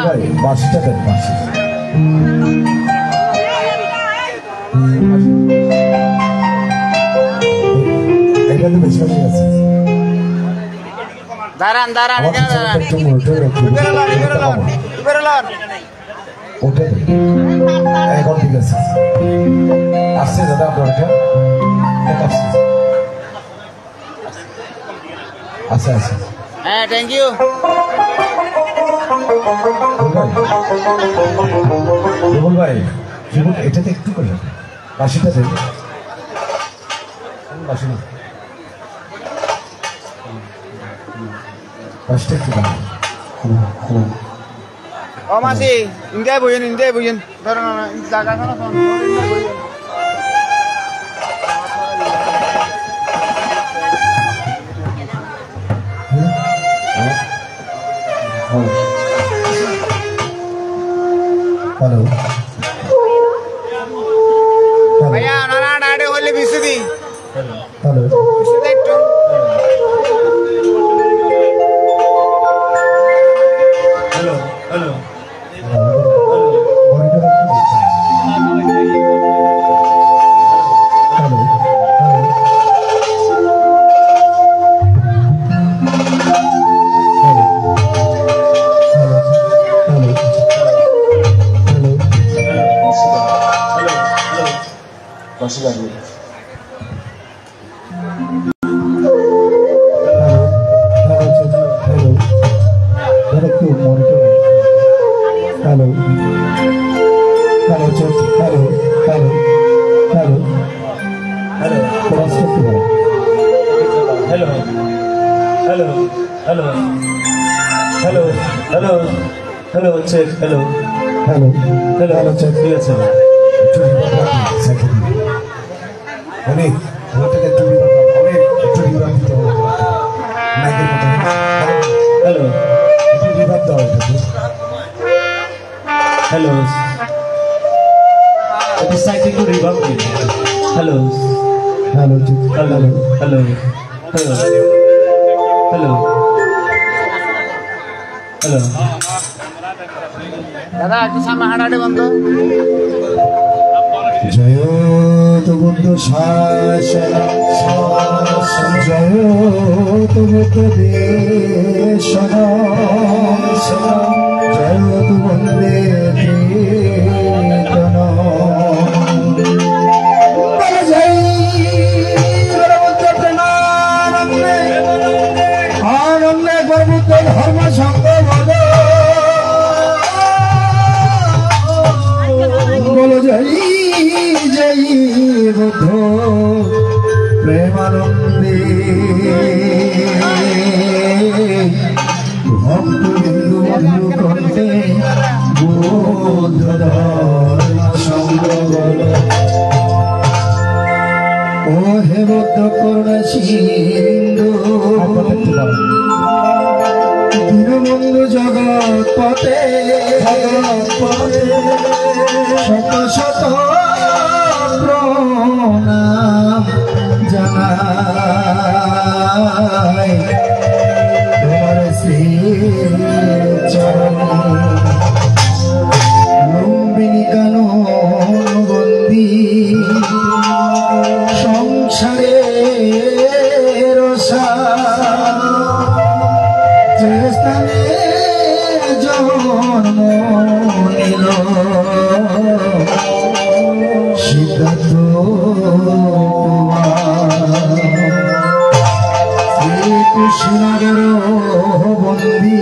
ভাই বাসিটা দেন বাসি এখানে বেশি বেশি আছে দাঁড়ান দাঁড়ান এখানে দাঁড়ান ওটা এখন ঠিক আছে আসছে দাদা আপনার আসছে আচ্ছা আচ্ছা হ্যাঁ থ্যাংক ইউ রুবুল ভাই রুবুল এটাতে একটু করে বাসিটা দেন বাসি না বাসিটা একটু দেন ও মাসি ইন্ডিয়ায় বইয়েন ধরো না জায়গা না হ্যালো ভাইয়া নানা ডাড়ে হলে বিসি দি হ্যালো বিসি দে একটু hello hello Masih lagi. Hello, check. Hello, check. Yes, sir. অনেক ওটাকে চুরি করতে অনেক চুরি করতে নাকি হ্যালো একটু রিভাব দাও এটাকে hello it is citing to reverb it hello hello hello hello hello hello hello দাদা একটু সামনে হাঁটাহাঁটি বন্ধ জয় তো বন্ধু শাসনা জয় তো বন্ধু দেশনা জয় তো বন্দে আনন্দে গর্বিত ধর্ম সঙ্গ বলো জয় জয় বুদ্ধ প্রেমানন্দে ভক্ত বিন্দু বন্ধু কণ্ঠে বুদ্ধ সঙ্গ ও হে বুদ্ধ করুণা সিন্ধু দীনবন্ধু জগৎ পথে শত শত প্রণাম জানাই তোমার শ্রী চরণে লম্বিনী কানন বন্দী সংসারে রসা যে স্থানে জন্ম নিল সিদ্ধার্থ শ্রীকৃষ্ণগর বন্দী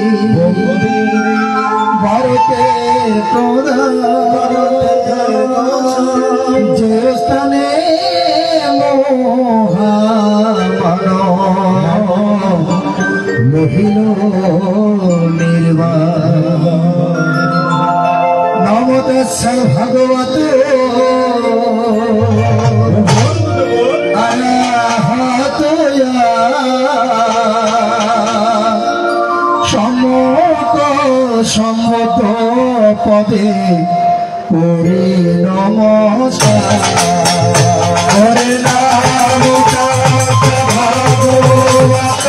ভারতে প্রধান যে স্থানে মহিল নির্বাণ নমতস্য ভগবত সম্মত পদে করে নমস্কার করে নাম ভগবত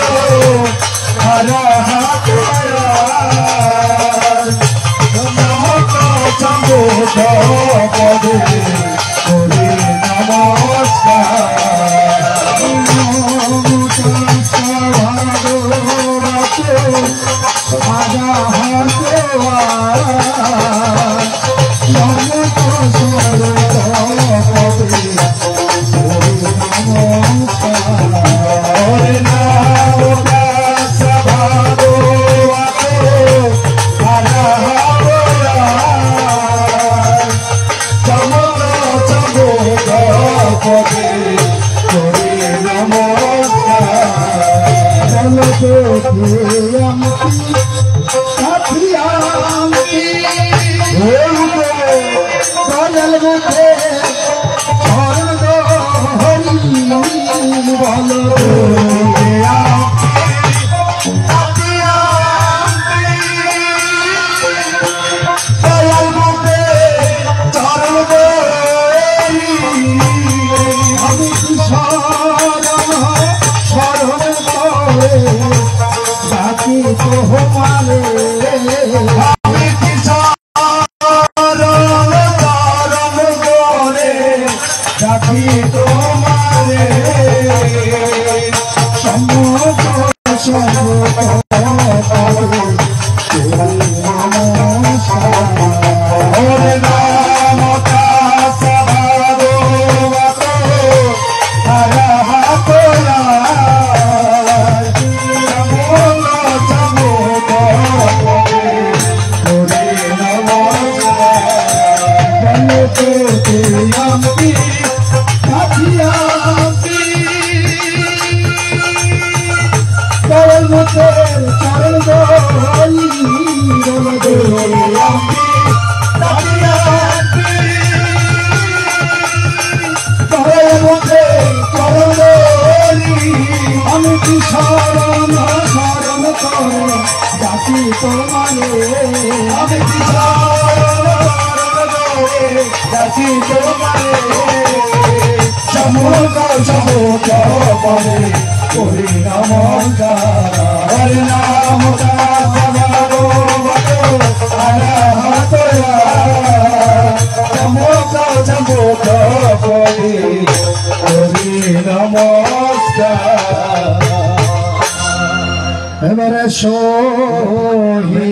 এবারে শহীদ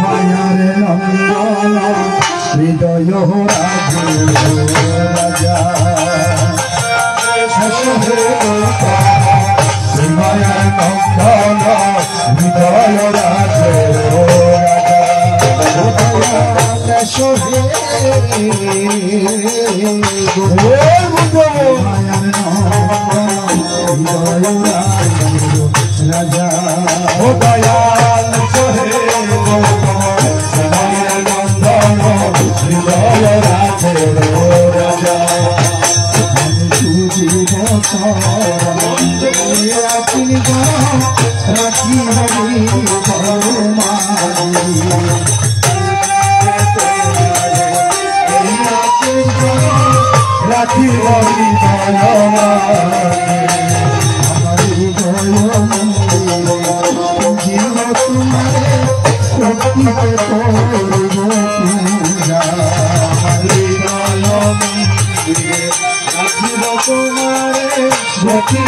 মায়ার নন্দন হৃদয় রাজা মায়ার নন্দন হৃদয় রাজা রাজা ও দয়াল সোহে নন্দন হৃদয় রাজে রাজা রাখি রাখি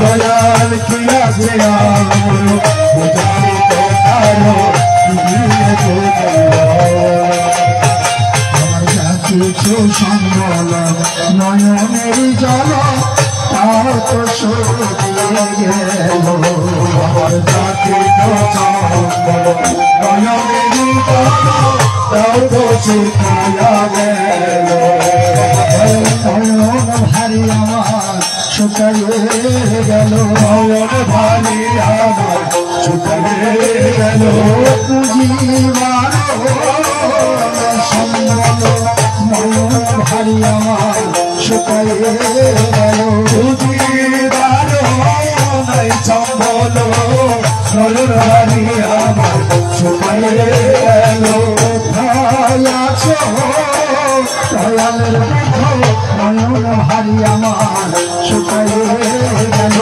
দয়াল কি আছে কিছু সম্বল নয়নের জল তার তো সরিয়ে গেল নয়নের জল তার তো শুকিয়ে গেল ভারী আমার শুকিয়ে গেল ভারী আমার শুকিয়ে গেল পুঁজিবার সম্বল ভারী আমার শুকিয়ে গেল পুঁজিবার সম্বল ভারী আমার শুকিয়ে গেল দয়ালের নয়ন ভারী আমার শুকিয়ে গেল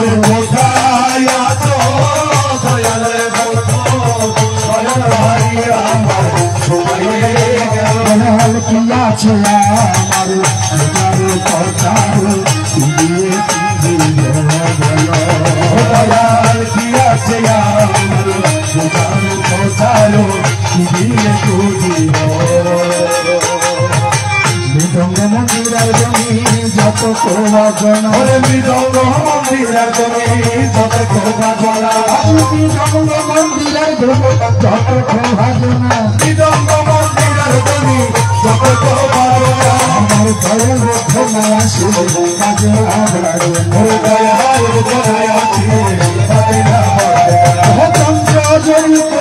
আছে আমার যারে কথারে দিয়ে দয়াল কি আছে আমার যারে কথারে দিয়ে মৃদঙ্গ মন্দিরের জমি যত কোবাজনা মৃদঙ্গ মন্দিরের জমি যত কোবাজনা মৃদঙ্গ মন্দিরের জমি যত কোবাজনা মৃদঙ্গ মন্দিরের জমি যত কোবাজনা আমার দয়াল রক্ষণায় আসে কাজে আবরারে মোর দয়াল রক্ষণায় আসে কাজে আবরারে চন্দ্র জড়িত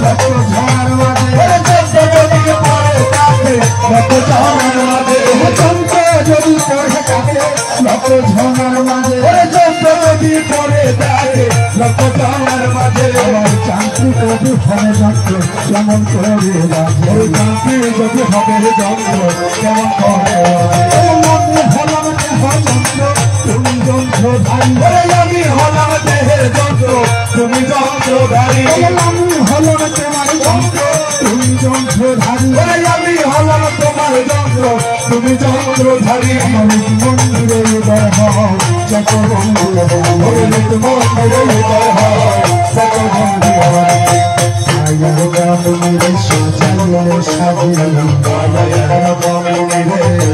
লক্ষ ঝড় মাঝে চন্দ্র জড়িত পড়ে কাছে লক্ষ ঝড় মাঝে চন্দ্র জড়িত পড়ে কাছে লক্ষ ঝড় মাঝে চন্দ্র জড়িত পড়ে কাছে লক্ষ ঝড় মাঝে আমার চাকরি যদি হবে যন্ত্র কেমন করে রাখে চাকরি যদি হবে যন্ত্র কেমন করে হলাম যন্ত্র তুমি যন্ত্রধারী আমি হলাম দেহের যন্ত্র তুমি যন্ত্রধারী আমি হলাম তোমার যন্ত্র তুমি যন্ত্রধারী আমি হলাম তোমার যন্ত্র তুমি যন্ত্রধারী আমার মন্দিরে উদয় হও যত বন্ধু মন্দিরে উদয় হও যত বন্ধু মন্দিরে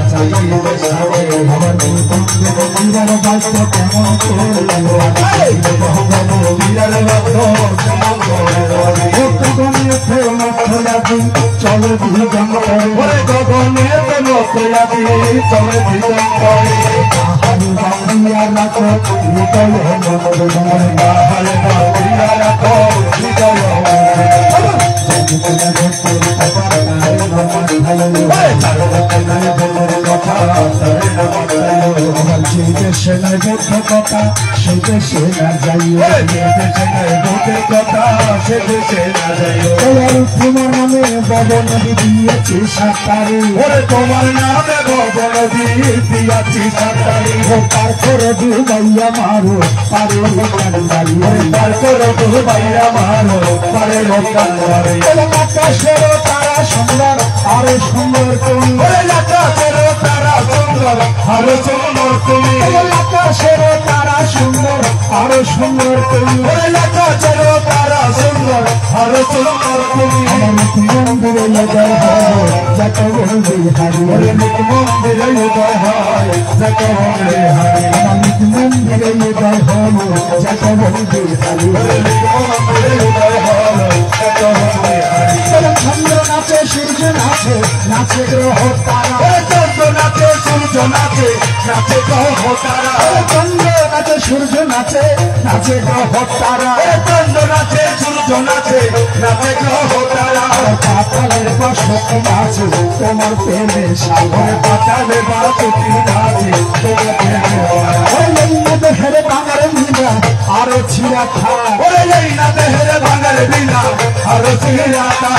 সাজাইলে সাজিয়ে আমার মন্দিরের বাক্য কেমন চলে ভিজন করে গগনে চলে ভিজন করে বাহারে বাঁধিয়া রাখো হৃদয় বাহারে বাঁধিয়া রাখো হৃদয় সেই দেশে নয় বোধ কথা সে দেশে না যাইও কথা সে দেশে না যাইও তোমার নামে বদন দিয়েছি সাঁতারি তোমার নামে বদন দিয়েছি সাঁতারি পার করে ডুবাইয়া মারো পারে কান্দারি পার করে ডুবাইয়া মারো পারে কান্দারি আকাশের তারা সুন্দর আরো সুন্দর তুমি আকাশের তারা সুন্দর আরো সুন্দর তুমি আকাশের তারা সুন্দর আরো সুন্দর তুমি আকাশের তারা সুন্দর আরো সুন্দর তুমি মন্দিরে উদয় হয় যত বন্ধু হারি মন্দিরে উদয় হয় যত বন্ধু হারি মন্দিরে উদয় হয় যত বন্ধু হারি মন্দিরে উদয় হয় যত বন্ধু হারি চন্দ্র নাচে সূর্য নাচে নাচে গ্রহ তারা চন্দ্র নাচে সূর্য নাচে নাচে গ্রহ তারা চন্দ্র নাচে সূর্য নাচে নাচে গ্রহ তারা চন্দ্র নাচে সূর্য নাচে নাচে গ্রহ তারা পাতালের বাসতি নাচে তোমার প্রেমে সাগরে পাতালের বাসতি নাচে তোমার প্রেমে দেহের বাঙার বিনা আরো ছিড়া খা এই না দেহের বাঙার বিনা আরো ছিড়া খা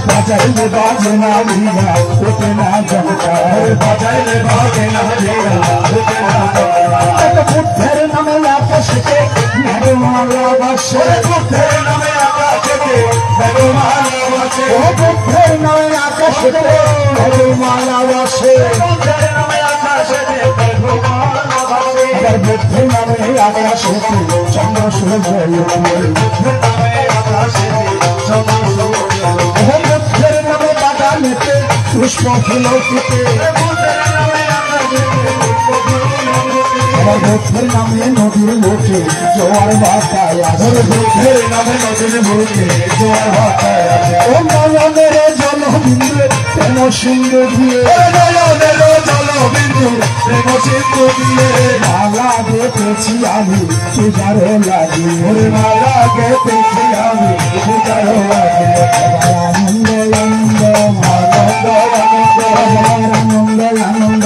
বাজাইলে বাজে না বিনা ওতে না জমকা বাজাইলে বাজে না বিনা ওতে না জমকা বুদ্ধের নামে আকাশে মেঘমালা বাসে বুদ্ধের নামে আকাশে মেঘমালা বাসে ও বুদ্ধের নামে আকাশে মেঘমালা বাসে বুদ্ধের নামে আকাশে মেঘমালা বাসে বুদ্ধের নামে আকাশে চন্দ্র সূর্য বুদ্ধের নামে আকাশে চন্দ্র সূর্য বুদ্ধের নামে বাগানেতে পুষ্প ফুল ফুটে বুদ্ধের নামে আকাশে বুদ্ধের নামে নদীর মুখে জোয়ার ভাটায় আছে বুদ্ধের নামে নদীর মুখে জোয়ার ভাটায় আছে ও নয়নের জলবিন্দু প্রেম সিন্ধু দিয়ে নয়নের জলবিন্দু প্রেম সিন্ধু দিয়ে মালা গেঁথেছি আমি পূজারে লাগি ওরে মালা গেঁথেছি আমি পূজারে লাগি আনন্দ আনন্দ আনন্দ আনন্দ আনন্দ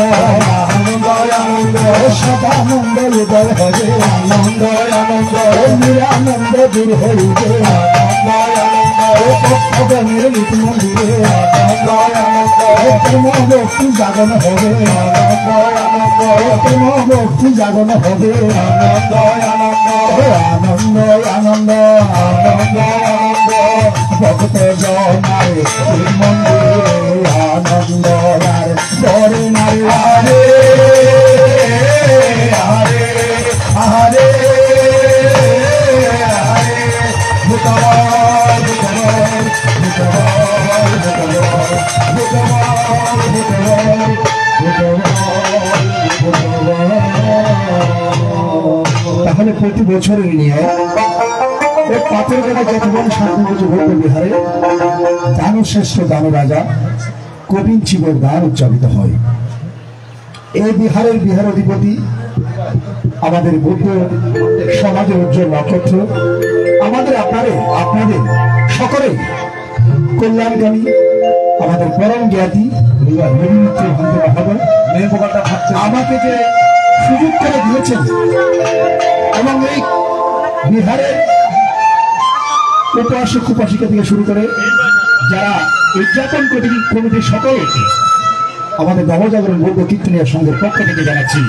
আনন্দ আনন্দ সদানন্দ উদয় হবে আনন্দ আনন্দ নিরানন্দ দূর হইবে আনন্দ আনন্দ ভক্তগণের নিত মন্দিরে আনন্দ আনন্দ প্রেম ভক্তি জাগন হবে আনন্দ আনন্দ প্রেম ভক্তি জাগন হবে আনন্দ আনন্দ আনন্দ আনন্দ আনন্দ আনন্দ ভক্ত জনায় মন্দিরে আনন্দ প্রতি বছরের নিয়ে এক পাথর কাটা যতক্ষণ শান্তিপুজো বৌদ্ধ বিহারে দানশ্রেষ্ঠ দান রাজা কঠিন শিবের দান উদযাপিত হয়। এই বিহারের বিহার অধিপতি আমাদের বৌদ্ধ সমাজের উজ্জ্বল নক্ষত্র, আমাদের আপনাদের সকলে কল্যাণকামী, আমাদের পরম জ্ঞাতি আমাকে যে সুযোগ করে দিয়েছেন এবং এই বিহারের উপাসক উপাসিকা থেকে শুরু করে যারা উদযাপন কমিটির সকলে আমাদের নবজাগরণ বৌদ্ধ কীর্তনীয় সংঘের পক্ষ থেকে জানাচ্ছি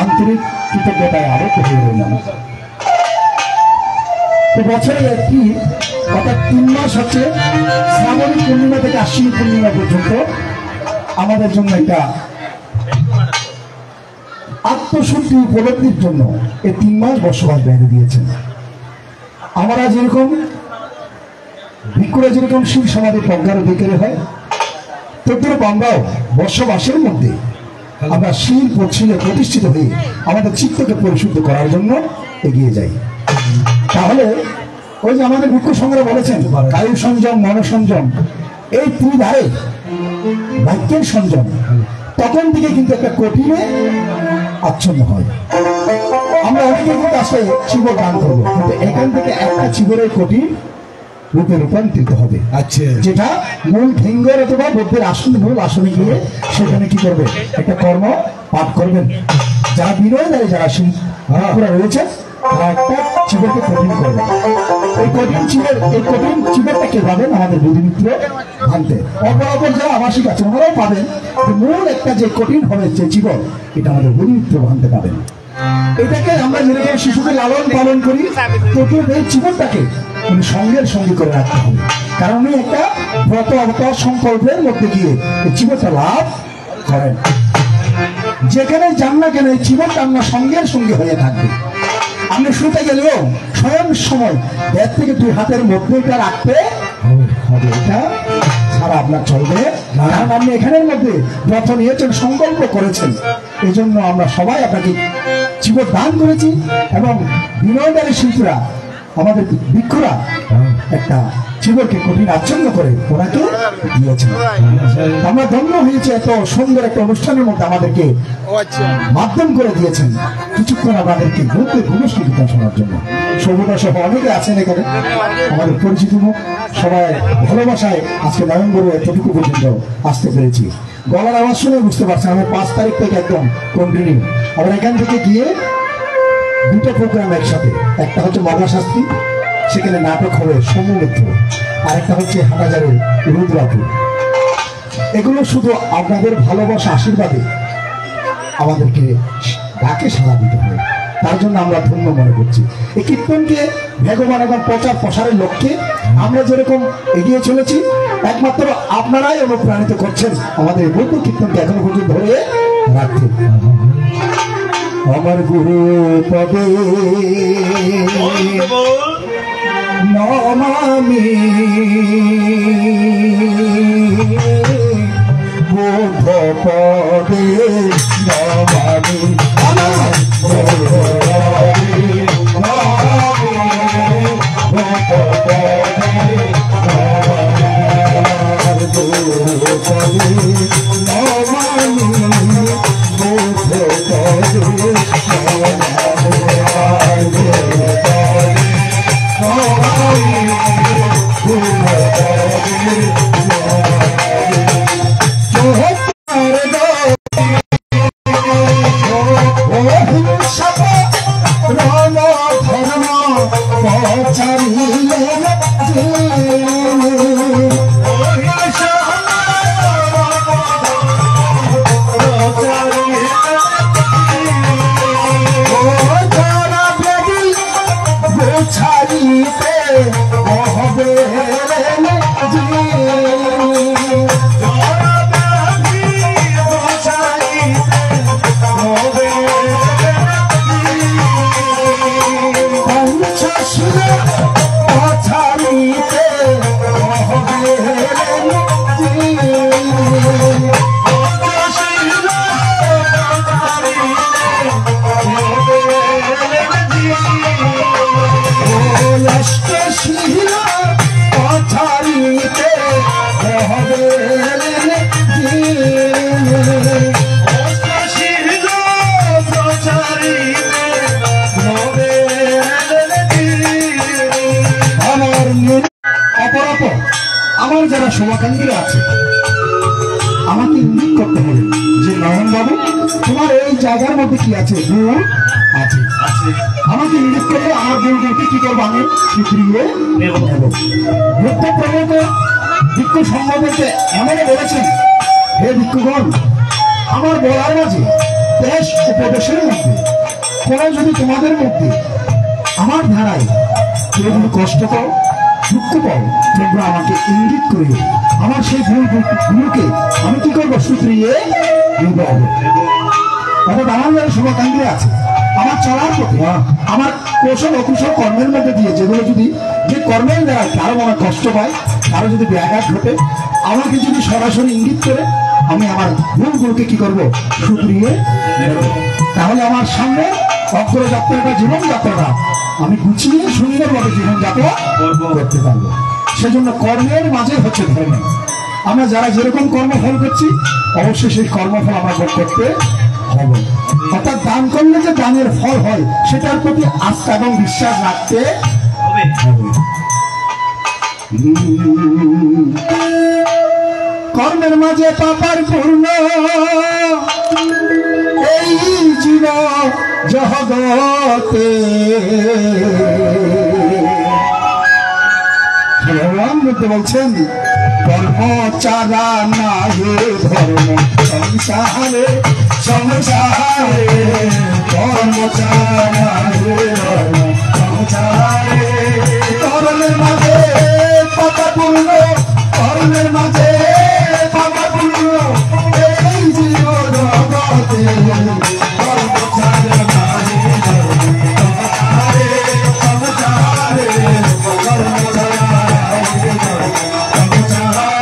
আন্তরিক কৃতজ্ঞতায় আবদ্ধ হয়ে রইলাম। তো বছরে একটি অর্থাৎ 3 মাস হচ্ছে শ্রাবণী পূর্ণিমা থেকে আশ্বিনী পূর্ণিমা পর্যন্ত আমাদের জন্য একটা আত্মশুদ্ধি উপলব্ধির জন্য এই 3 মাস বসবাস বেঁধে দিয়েছেন। আমরা যেরকম ভিক্ষুরা যেরকম শিব সমাধি প্রজ্ঞার অধিকারী হয়, তদ্রূপ আমরাও বসবাসের মধ্যে আমরা শিল পশ্চিমে প্রতিষ্ঠিত হয়ে আমাদের চিত্তকে পরিশুদ্ধ করার জন্য এগিয়ে যাই। তাহলে ওই যে আমাদের ভিক্ষু সংগ্রহ বলেছেন কায়ু সংযম, মন সংযম, এই ত্রিধারে বাক্যের সংযম, তখন থেকে কিন্তু একটা কঠিনে আচ্ছন্ন হয়। আমরা অনেকে কিন্তু আসলে চিবর দান করবো, কিন্তু এখান থেকে একটা চিবরের কঠিন রূপে রূপান্তরিত হবে। আচ্ছা, যেটা মূল ফিঙ্গর অথবা বৌদ্ধের আসন মূল আসনে গিয়ে সেখানে কি করবে, একটা কর্ম পাঠ করবেন। যারা বিনয় দ্বারে যারা শিল্পীরা রয়েছে তারা একটা চিবরকে কঠিন করবে। এই কঠিন চিবরটা কে পাবেন? আমাদের বুদ্ধিমিত্র ভান্তে। অপরাপর যারা আবাসিক আছে ওনারাও পাবেন, মূল একটা যে কঠিন হবে যে চিবর, এটা আমাদের বুদ্ধিমিত্র ভান্তে পাবেন। এটাকে আমরা যেরকম শিশুকে লালন পালন করি, তো এই জীবনটাকে সঙ্গের সঙ্গে করে রাখতে হবে, কারণ উনি একটা ব্রত অবতার সংকল্পের মধ্যে গিয়ে এই জীবনটা লাভ করেন। যেখানে যান না কেন এই জীবনটা আমরা সঙ্গের সঙ্গে হয়ে থাকবে। আপনি শুতে গেলেও স্বয়ং সময় 1 থেকে 2 হাতের মধ্যে এটা রাখতে হবে, এটা ছাড়া আপনার চলবে না। কারণ আপনি এখানের মধ্যে ব্রত নিয়েছেন, সংকল্প করেছেন, এই জন্য আমরা সবাই আপনাকে জীবন দান করেছি এবং বিনয়দারী শিল্পীরা আমাদের ভিক্ষুরা একটা জীবনকে কঠিন আচ্ছন্ন করে ওনাকে দিয়েছেন। আমরা ধন্য হয়েছে এত সুন্দর একটা অনুষ্ঠানের মধ্যে আমাদেরকে মাধ্যম করে দিয়েছেন কিছুক্ষণ আমাদেরকে বলতে পুনঃস্কৃত শোনার জন্য। সৌভতা সহ অনেকে আছেন এখানে আমাদের পরিচিত মুখ, সবাই ভালোবাসায় আজকে নভেম্বরে এতটুকু পর্যন্ত আসতে পেরেছি। গলার আওয়াজ শুনে বুঝতে পারছেন আমি 5 তারিখ থেকে একদম কন্টিনিউ। আমরা এখান থেকে গিয়ে 2টা প্রোগ্রাম একসাথে, একটা হচ্ছে মগা শাস্ত্রী, সেখানে নাটক হবে সমৃদ্ধ, আর একটা হচ্ছে হাটাজারের রুদ্রাপুর। এগুলো শুধু আপনাদের ভালোবাসা আশীর্বাদে আমাদেরকে ডাকে সাড়া দিতে হবে, তার জন্য আমরা ধন্য মনে করছি। এই কীর্তনকে ভগবান এবং প্রচার প্রসারের লক্ষ্যে আমরা যেরকম এগিয়ে চলেছি, একমাত্র আপনারাই অনুপ্রাণিত করছেন আমাদের বৌদ্ধ কীর্তনকে এখনো পর্যন্ত ধরে রাখতে। আমার গুরু পদে নমামি বুদ্ধ পদে নমামি, আমার গুরু পদে নমামি বুদ্ধ পদে নমামি, আমার গুরু পদে নমামি বুদ্ধ পদে শিল পছাড়িতে হবে অপরাপর আমার যারা শুভাকাঙ্ক্ষীরা আছে আমাকে ইঙ্গিত করতে হবে যে নয়ন বাবু তোমার এই জায়গার মধ্যে কি আছে গুণ আছে আমাকে ইঙ্গিত করলে আমার গুণগুলোকে কি করবো আমি ফিরিয়ে নেব। বুদ্ধ প্রমোদ ভিক্ষু সম্বন্ধে এমন বলেছেন, হে ভিক্ষুগণ আমার বলার মাঝে দেশ উপদেশের মধ্যে কোনো যদি তোমাদের মধ্যে আমার ধারায় কেউ যদি কষ্ট পাও দুঃখ পাও তোমরা আমাকে ইঙ্গিত করে আমার সেই ভুলগুলোকে আমি কি করবো শুধরিয়ে দেব। অর্থাৎ আমার যারা শুভাকাঙ্ক্ষী আছে আমার চলার পথে আমার কৌশল অকুশল কর্মের মধ্যে দিয়ে যেগুলো যদি যে কর্মের দ্বারা কারো মনে কষ্ট পায় কারো যদি ব্যাঘাত ঘটে আমাকে যদি সরাসরি ইঙ্গিত করে আমি আমার ভুলগুলোকে কি করবো শুধরিয়ে দেব। তাহলে আমার সামনে অগ্রযাত্রাটা জীবনযাত্রাটা আমি গুছিয়ে সুন্দরভাবে জীবনযাত্রা করতে পারবো। সেজন্য কর্মের মাঝে হচ্ছে ধর্ম। আমরা যারা যেরকম কর্মফল করছি অবশ্যই সেই কর্মফল আমরা ভোগ করতে হবে। অর্থাৎ দান করলে যে দানের ফল হয় সেটার প্রতি আস্থা এবং বিশ্বাস রাখতে হবে। কর্মের মাঝে পাপার পূর্ণ এই জীব জগতে ভগবান বলতে বলছেন কর্ম চারা না হে ধর্ম সংসারে সংসারে কর্ম চারা হে ধর্ম সংসারে কর্মের মাঝে পাপা পূর্ণ কর্মের মাঝে পাপা পূর্ণ এই জীব জগতে কর্ম চারা না হে ধর্ম সংসারে সংসারে কর্ম চারা হে ধর্ম সংসারে।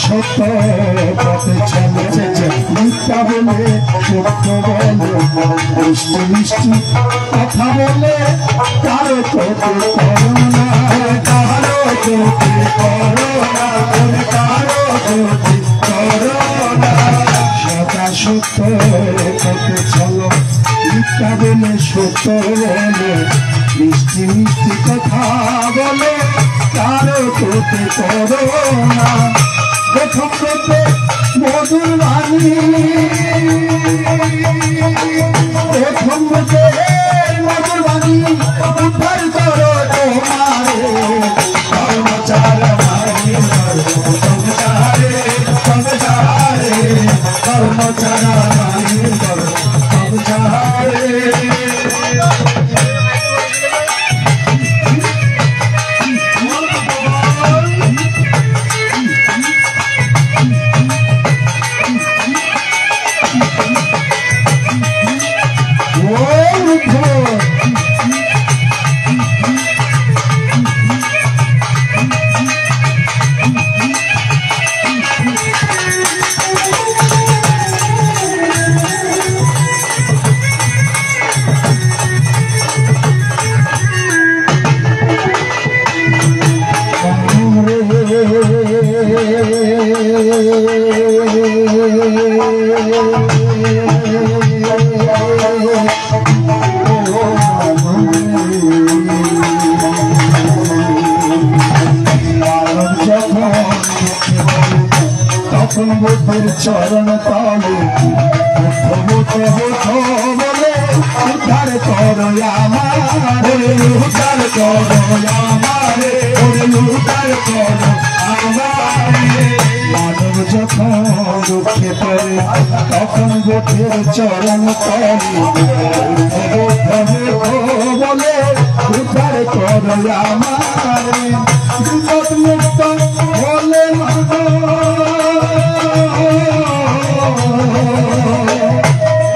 সত্য পথে চলেছে মিথ্যা বলে সত্য বলে মিষ্টি মিষ্টি কথা বলে কারো তোকে করোনা কারো তোকে করোনা কারো তোকে করোনা সদা সত্য পথে চলো মিথ্যা বলে সত্য বলে মিষ্টি মিষ্টি কথা বলে কারো তোকে করোনা প্রথম করতে মধুর বাণী প্রথম করতে মধুর বাণী উদ্ধার করো তোমারে কর্মচার মারি সংসারে সংসারে কর্মচার মারি সংসারে। তখন বুদ্ধের চরণ তলে বলে উদ্ধার করো আমারে উদ্ধার করো আমারে উদ্ধার করো আমারে। মানব যখন দুঃখে পড়ে তখন বুদ্ধের চরণ তলে করো আমারে বিপদ মুক্ত হলে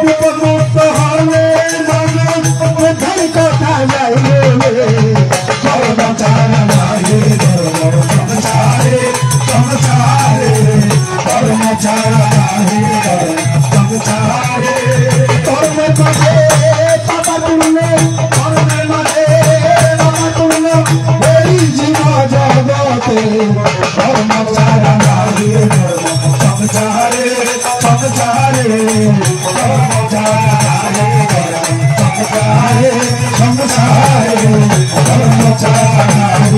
বিপদ মুক্ত হলে কোথায় কথা যাইবে ধর্ম ছাড়া নাই ধর্ম ছাড়ে সংসারে ধর্ম ছাড়া নাই ধর্ম ছাড়ে ধর্মের মাঝে পাপা তুললে ধর্মের মাঝে পাপা তুললে এই জীব জগতে ধর্ম ছাড়া নাই ধর্ম সংসারে সংসারে ধর্ম ছাড়া নাই সংসারে সংসারে ধর্ম ছাড়া নাই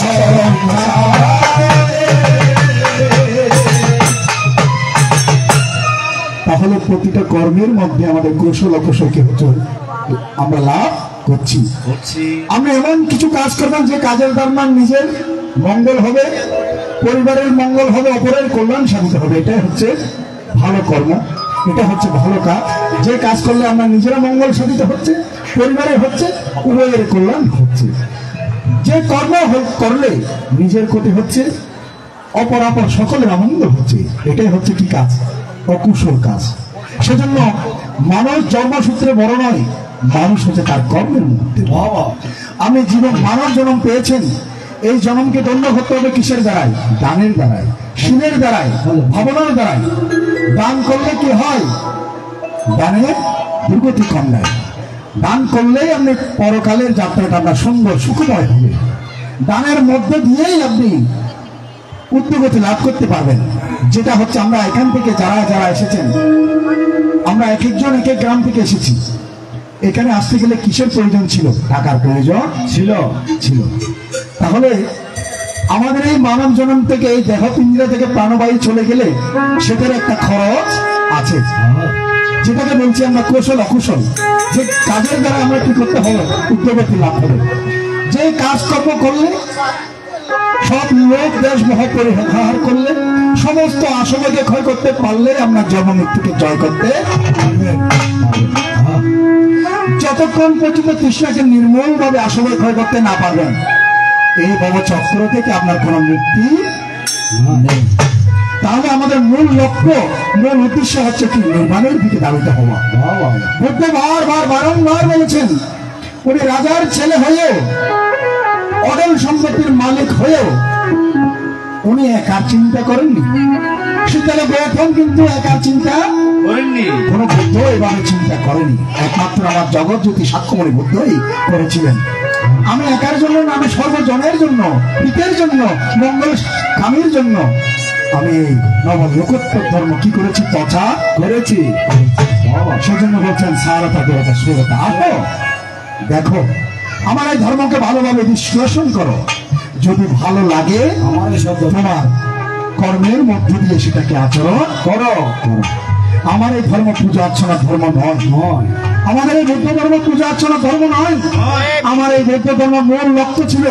ধর্ম তাহলে প্রতিটা কর্মের মধ্যে আমাদের কৌশল অকৌশলকে হচ্ছে আমরা লাভ করছি। আমরা এমন কিছু কাজ করবেন যে কাজের দ্বারা নিজের মঙ্গল হবে, পরিবারের মঙ্গল হবে, অপরের কল্যাণ সাধিত হবে। এটাই হচ্ছে ভালো কর্ম, এটা হচ্ছে ভালো কাজ। যে কাজ করলে আমরা নিজেরা মঙ্গল সাধিত হচ্ছে, পরিবারের হচ্ছে, উভয়ের কল্যাণ হচ্ছে। যে কর্ম করলে নিজের ক্ষতি হচ্ছে, অপরাপর সকলের আনন্দ হচ্ছে, এটাই হচ্ছে কি কাজ? অকুশল কাজ। সেজন্য মানুষ জন্মসূত্রে বড় নয়, মানুষ হচ্ছে তার কর্মের মধ্যে। আপনি জীবন মানব জন্ম পেয়েছেন, এই জন্মকে দণ্ড করতে হবে কিসের দ্বারাই? দানের দ্বারাই, শিলের দ্বারাই, ভাবনার দ্বারাই। দান করলে কি হয়? দানের দুর্গতি কন্যায়। দান করলেই আপনি পরকালের যাত্রাটা আপনার সুন্দর সুখময় হবে। দানের মধ্যে দিয়েই আপনি উদ্যোগতি লাভ করতে পারবেন। যেটা হচ্ছে আমরা এখান থেকে যারা যারা এসেছেন, আমরা এক একজন এক এক গ্রাম থেকে এসেছি। এখানে আসতে গেলে কিসের প্রয়োজন ছিল? টাকার প্রয়োজন ছিল ছিল তাহলে আমাদের এই মানব জন্ম থেকে, এই দেহ পিঞ্জরা থেকে প্রাণবায়ু চলে গেলে সেটার একটা খরচ আছে, যেটাকে বলছি আমরা কৌশল অকুশল। যে কাজের দ্বারা আমরা কি করতে হবে? উদ্যোগতি লাভ হবে। যে কাজকর্ম করলে, সব লোক দেশ মহ পরিহার করলে, সমস্ত আশাকে ক্ষয় করতে পারলে আমরা জন্ম মৃত্যুকে জয় করতে পারবেন। যতক্ষণ পর্যন্ত তৃষ্ণাকে নির্মূল ভাবে আসলে ক্ষয় করতে না পারবেন, এই ভবচক্র থেকে আপনার কোন মুক্তি নেই। তাহলে আমাদের মূল লক্ষ্য, মূল উদ্দেশ্য হচ্ছে কি? নির্মাণের দিকে ধাবিত হওয়া। বুদ্ধ বারবার বারংবার বলেছেন, উনি রাজার ছেলে হয়েও, অডল সম্পত্তির মালিক হয়েও উনি একার চিন্তা করেননি। সুতরাং প্রথম কিন্তু একার চিন্তা করেননি, কোন বুদ্ধ এভাবে চিন্তা করেনি। একমাত্র আমার জগৎ জ্যোতি সাক্ষ্যমণি বুদ্ধই করেছিলেন। আমি একার জন্য না, আমি সর্বজনের জন্য, পিতের জন্য, মঙ্গল কামীর জন্য আমি নব লোকোত্তর ধর্ম কি করেছি? প্রচার করেছি। সেজন্য বলছেন সারতা দেবতা সুরতা, আসো দেখো আমার এই ধর্মকে ভালোভাবে বিশ্লেষণ করো। যদি ভালো লাগে তোমার কর্মের মধ্য দিয়ে সেটাকে আচরণ করো। আমার এই ধর্ম পূজা অর্চনা ধর্ম নয়, আমাদের এই বৌদ্ধ ধর্ম পূজা অর্চনা ধর্ম নয়। আমার এই বৌদ্ধ ধর্ম মূল লক্ষ্য ছিল,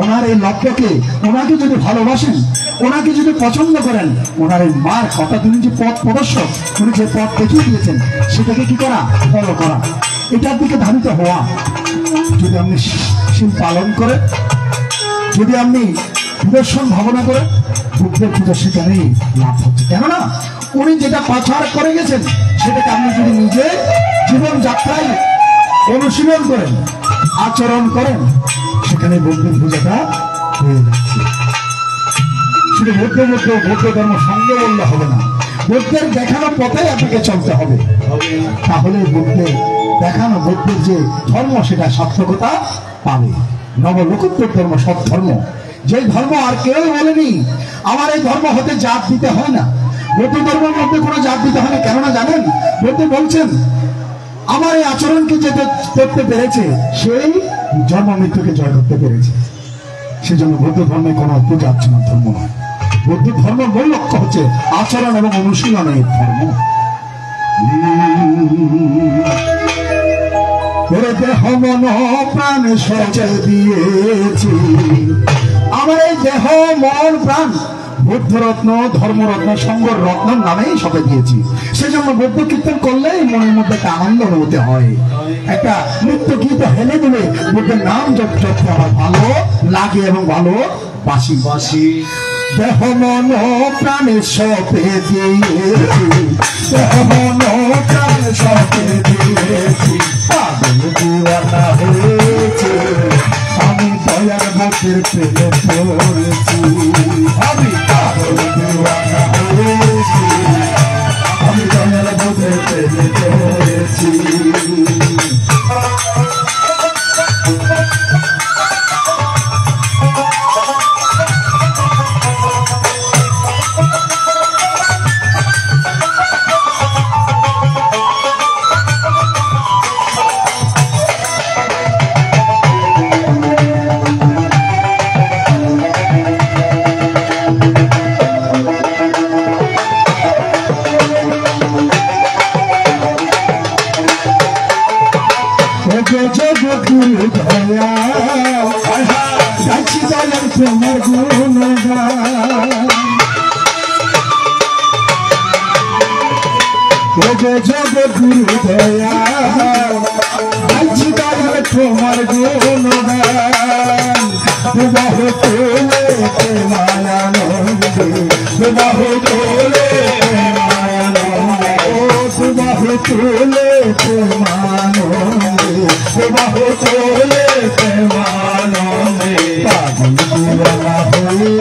ওনার এই লক্ষ্যকে, ওনাকে যদি ভালোবাসেন, ওনাকে যদি পছন্দ করেন, ওনার এই মার কথা, তিনি যে পথ প্রদর্শক, উনি যে পথ দেখিয়ে দিয়েছেন, সেটাকে কি করা? ফলো করা, এটার দিকে ধাবিত হওয়া। যদি আপনি শিল পালন করে, যদি আপনি নিদর্শন ভাবনা করে, বুদ্ধের পূজা সেখানেই লাভ হচ্ছে। কেননা উনি যেটা প্রচার করে গেছেন, সেটাকে আপনি যদি নিজে জীবন যাত্রায় অনুশীলন করেন, আচরণ করেন, সেখানে বুদ্ধের পূজাটা হয়ে যাচ্ছে। শুধু বৌদ্ধ ধর্ম সঙ্গে বললে হবে না, বুদ্ধের দেখানো পথে আপনাকে চলতে হবে। তাহলে বুদ্ধের দেখানো, বুদ্ধের যে ধর্ম, সেটা সার্থকতা পাবে। নবলোকোত্তর ধর্ম সৎ ধর্ম, যে ধর্ম আর কেউ বলেনি। আমার এই ধর্ম হতে জাত দিতে হয় না, বৌদ্ধ ধর্মের মধ্যে কোনো জাত দিতে হয় না। কেননা জানেন, বৌদ্ধ বলছেন আমার এই আচরণকে যেটা করতে পেরেছে, সেই জন্ম মৃত্যুকে জয় করতে পেরেছে। সেজন্য বৌদ্ধ ধর্মে কোনো পূজা অর্চনার ধর্ম নয়। বৌদ্ধ ধর্মের মূল লক্ষ্য হচ্ছে আচরণ এবং অনুশীলনের ধর্ম। দেহ মন প্রাণ সচে দিয়েছি, আমার এই দেহ মন প্রাণ বুদ্ধরত্ন, ধর্মরত্ন, সংঘর রত্ন নামেই সবে দিয়েছি। সেজন্য বৌদ্ধ কীর্তন করলেই মনের মধ্যে একটা আনন্দ অনুভূতি হয়। একটা নৃত্য গীত হেলে দিলে বুদ্ধের নাম যত আমার ভালো লাগে এবং ভালো বাসি। দেহ মন প্রাণে সপে দিয়েছি, দেহ মন প্রাণে সপে দিয়েছি, পাগল দিওয়ানা হয়েছে, আমি দয়ার বুকের প্রেমে পড়েছি। আমি পাগল দিওয়ানা হয়েছি, আমি দয়ার বুকের প্রেমে পড়েছি। তোমার গুণগান জগৎগুরু দয়া, তোমার গুণগান, বিবাহ তোলে মায়ানন্দে, বিবাহ তোলে মায়ানন্দে, বিবাহ তোলে প্রেমানন্দে, বিবাহ তোলে প্রেমানন্দে। পাগল দিওয়ানা হয়ে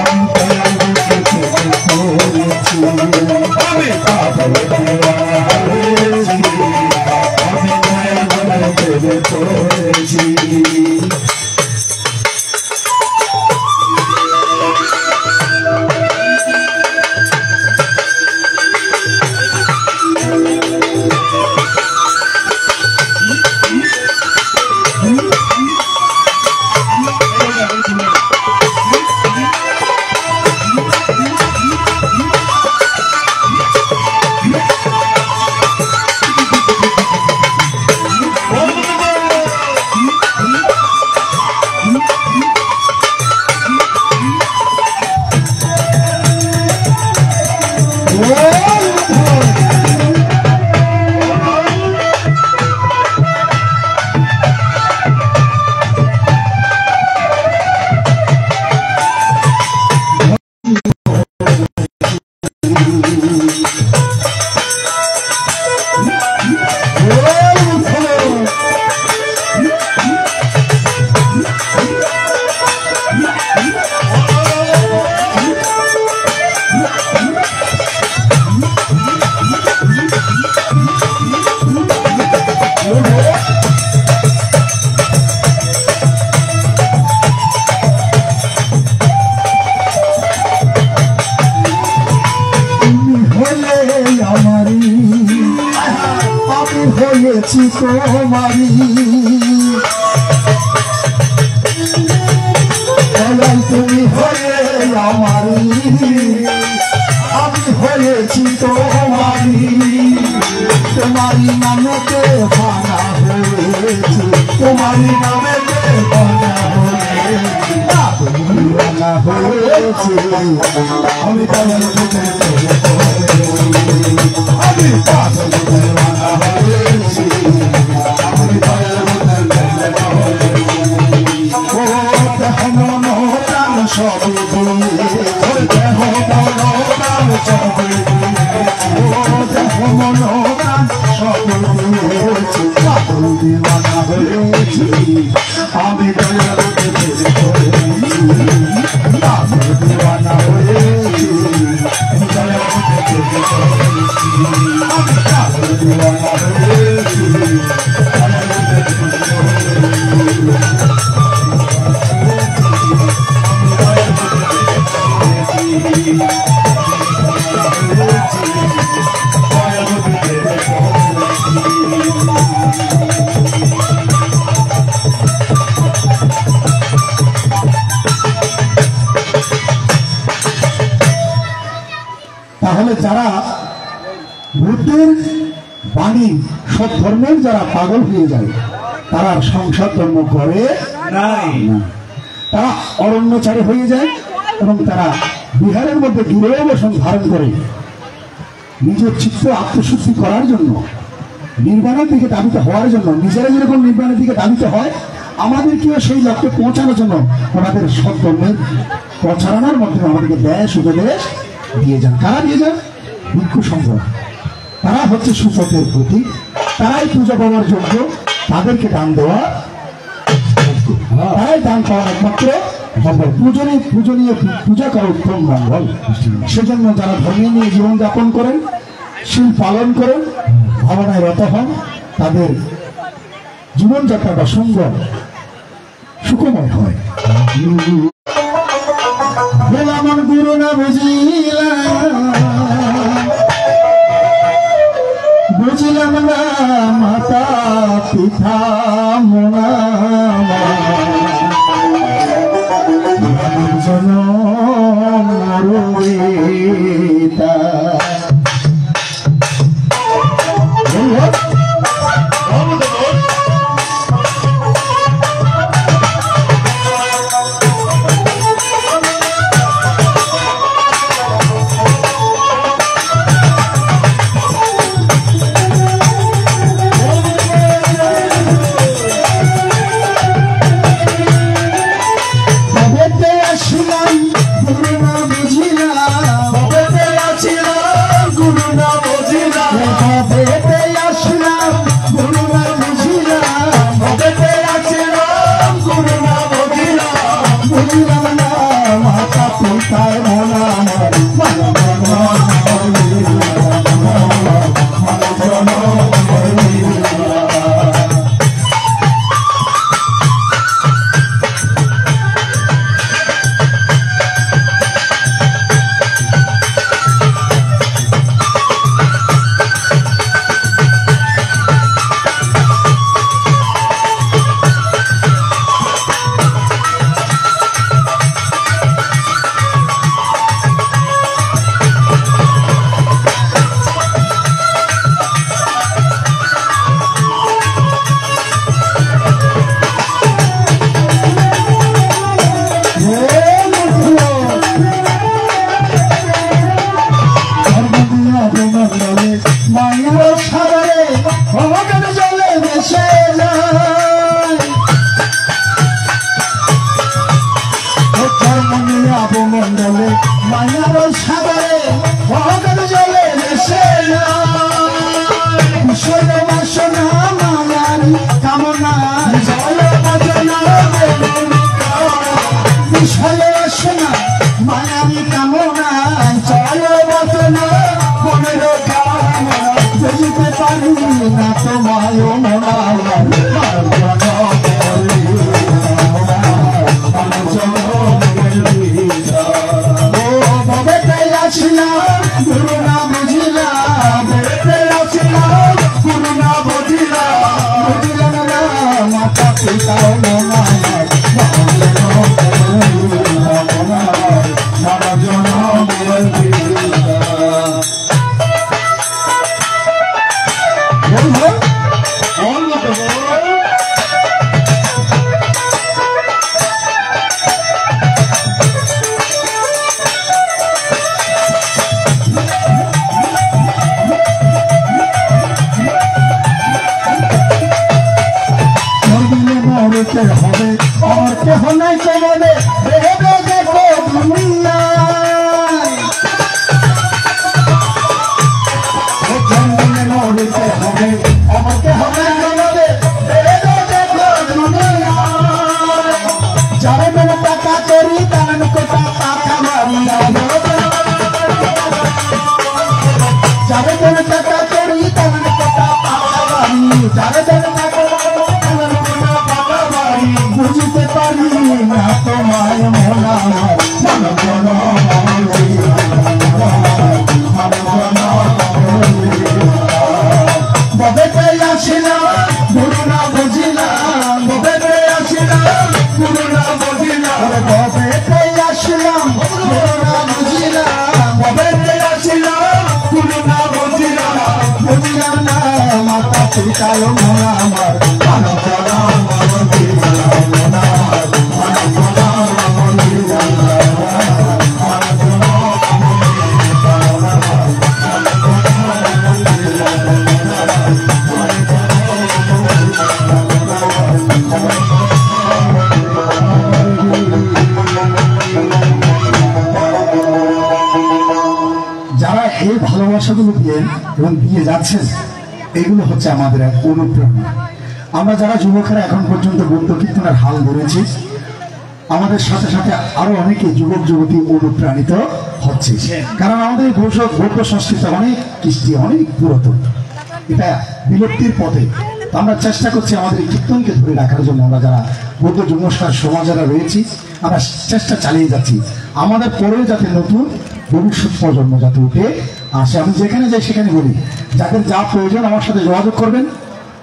আমি দয়ার বুকে প্রেমে পড়েছি, আমি পাগল দিওয়ানা হয়েছি, আমি দয়ার বুকে প্রেমে পড়েছি। হয়েছি তোমারি, তুমি হয়ে আমারি, আমি হয়েছি তোমারি, তোমারি নামেতে ভাঙা হয়েছি, তোমারি নামেতে ভাঙা হয়েছি, ভাঙা হয়েছি, আমি তোমার বুকে প্রেমে পড়েছি, আমি পাগল দিওয়ানা হয়েছি, আমি দয়ার বুকে প্রেমে পড়েছি। ও দেহ মন প্রাণ সবে দিয়েছি, দেহ মন প্রাণ সবে দিয়েছি, ও দেহ মন প্রাণ সবে দিয়েছি, পাগল দিওয়ানা হয়েছি, আমি দয়ার বুকে প্রেমে পড়েছি, পাগল দিওয়ানা হয়েছি, আমি দয়ার বুকে প্রেমে পড়েছি, আমি পাগল দিওয়ানা হয়েছি, দয়ার বুকে প্রেমে পড়েছি। তাহলে যারা বুদ্ধের বাণী সব ধর্মের যারা পাগল হয়ে যায় তারা সংসার ধর্ম করে নাই, তারা অরণ্যচারী হয়ে যায়, এবং তারা বিহারের মধ্যে গৃহে বসন ধারণ করে নিজের চিত্ত আত্মশুদ্ধি করার জন্য, নির্বাণের দিকে দাবিত হওয়ার জন্য, নিজেরা যেরকম নির্বাণের দিকে দাবিত হয়, আমাদেরকেও সেই লক্ষ্যে পৌঁছানোর জন্য ওনাদের সৎকর্মের প্রচারণার মাধ্যমে আমাদেরকে দেশ উপদেশ দিয়ে যান। কারা দিয়ে যান? ভিক্ষু সংঘ। তারা হচ্ছে সূচকের প্রতীক, তারাই পূজা পাওয়ার যোগ্য, তাদেরকে দান দেওয়া, তারাই দান পাওয়ার একমাত্র সম্ভব। পূজনীয় পূজা করা উত্তম মঙ্গল। সেজন্য যারা ধর্ম নিয়ে জীবনযাপন করেন, শিল পালন করেন, ভাবনায় রত হন, তাদের জীবনযাত্রাটা সুন্দর সুখময় হয়। আমার গুরু না বুঝিলাম না মাতা পিতা মোনা জনতা বুঝতে পারি না তোমায় মোনা আমার এবং দিয়ে যাচ্ছেন, এগুলো হচ্ছে আমাদের এক অনুপ্রেরণা। আমরা যারা যুবকেরা এখন পর্যন্ত বৌদ্ধ কীর্তনের হাল ধরেছি, আমাদের সাথে সাথে আরো অনেকে যুবক যুবতী অনুপ্রাণিত হচ্ছে, কারণ আমাদের বৌদ্ধ সংস্কৃতি অনেক কৃষ্টি, অনেক পুরাতন, এটা বিলুপ্তির পথে। আমরা চেষ্টা করছি আমাদের কীর্তনকে ধরে রাখার জন্য। আমরা যারা বৌদ্ধ যুবসমাজ সমাজেরা রয়েছি, আমরা চেষ্টা চালিয়ে যাচ্ছি আমাদের পরেও যাতে নতুন ভবিষ্যৎ প্রজন্ম যাতে উঠে আসে। আমি যেখানে যাই সেখানে বলি, যাদের যা প্রয়োজন আমার সাথে যোগাযোগ করবেন,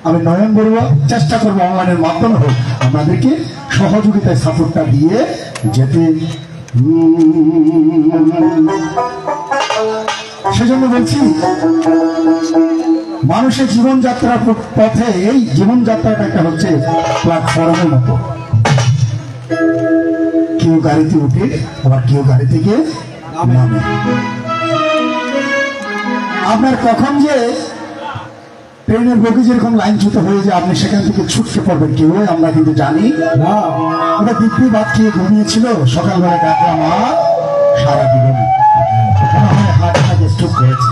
আমি নয়ন বড়ুয়া চেষ্টা করবো অনলাইনের মাধ্যমে হোক আপনাদেরকে সহযোগিতায় সাপোর্টটা দিয়ে যেতে। সেজন্য বলছি, মানুষের জীবনযাত্রার পথে এই জীবনযাত্রাটা একটা হচ্ছে প্ল্যাটফর্মের মতো। কেউ গাড়িতে উঠে, আবার কেউ গাড়ি থেকে নামে। আপনার কখন যে ট্রেনের বগি যেরকম লাইনচ্যুত হয়ে যায়, আপনি সেখান থেকে ছুটতে পারবেন কেউ, আমরা কিন্তু জানি না। ওটা দিব্যি ভাত খেয়ে ঘুমিয়েছিল, সকালবেলা ডাকলাম আর সারা জীবন হার্ট অ্যাটাক স্ট্রোক করেছে।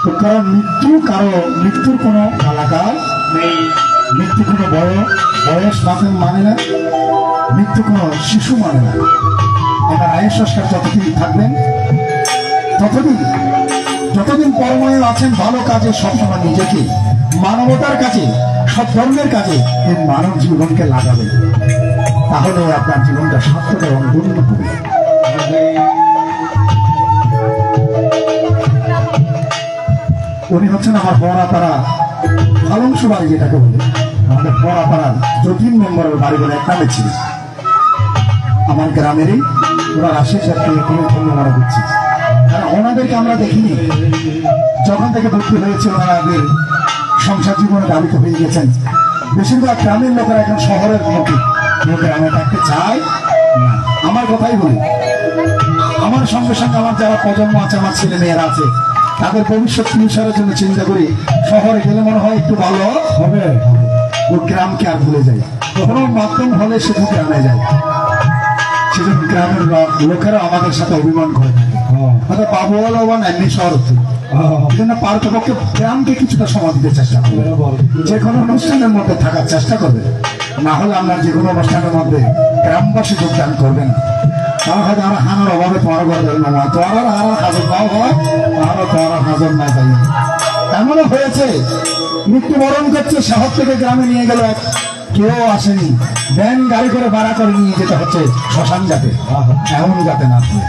তো কারণ মৃত্যুর কোনো কালাকাল নেই, মৃত্যু কোনো বয়স মানে না, মৃত্যু কোনো শিশু মানে না। আমার আয়ের সংস্কার যতদিন থাকবেন, যতদিন পরমায়ু আছেন, ভালো কাজে সবসময় নিজেকে, মানবতার কাজে, সব ধর্মের কাজে এই মানব জীবনকে লাগাবেন, তাহলে আপনার জীবনটা সার্থক এবং পূর্ণ হবে। উনি হচ্ছেন আমার বড়াপাড়া ফালংশ বাড়ি, যেটাকে বলে আমাদের বড়াপাড়ার যতীন মেম্বারের বাড়ি বলে একটা ছিল আমার গ্রামেরই। ওরা আশীর্বাদ পেয়ে কোনো ধন্যবাদ দিচ্ছি, কারণ ওনাদেরকে আমরা দেখিনি। যখন থেকে ভর্তি হয়েছে ওনাদের সংসার জীবনে দাবিত হয়ে গেছেন। বেশিরভাগ গ্রামের লোকেরা এখন শহরের মুখে, গ্রামে থাকতে চায় না। আমার কথাই বলি, আমার সঙ্গে সঙ্গে আমার যারা প্রজন্ম আছে, আমার ছেলে মেয়েরা আছে, তাদের ভবিষ্যৎ ফিউচারের জন্য চিন্তা করি, শহরে গেলে মনে হয় একটু ভালো হবে, ও গ্রামকে আর ভুলে যায়। কোনো মাধ্যম হলে সে গ্রামে যায়। সেজন্য গ্রামের লোকেরা আমাদের সাথে অভিমান করে থাকে, হয়তো বাবু হলো বা এমনি শহর পারতপক্ষে গ্রামকে কিছুটা সময় দিতে চেষ্টা করবে, যে কোনো অনুষ্ঠানের মধ্যে থাকার চেষ্টা করবে। না হলে আমরা যে কোনো অনুষ্ঠানের মধ্যে গ্রামবাসী যোগদান করবেন, তারা হয়তো আমরা হানার অভাবে তোমার ঘর দেবেন না, তোমার আর হাজর নাও হয়, আরো তোমার হাজর না যাই। এমনও হয়েছে মৃত্যুবরণ করছে, শহর থেকে গ্রামে নিয়ে গেল, কেউ আসেনি, ভ্যান গাড়ি করে ভাড়া করে নিয়ে যেতে হচ্ছে শ্মশান যাতে, এমন যাতে না হয়।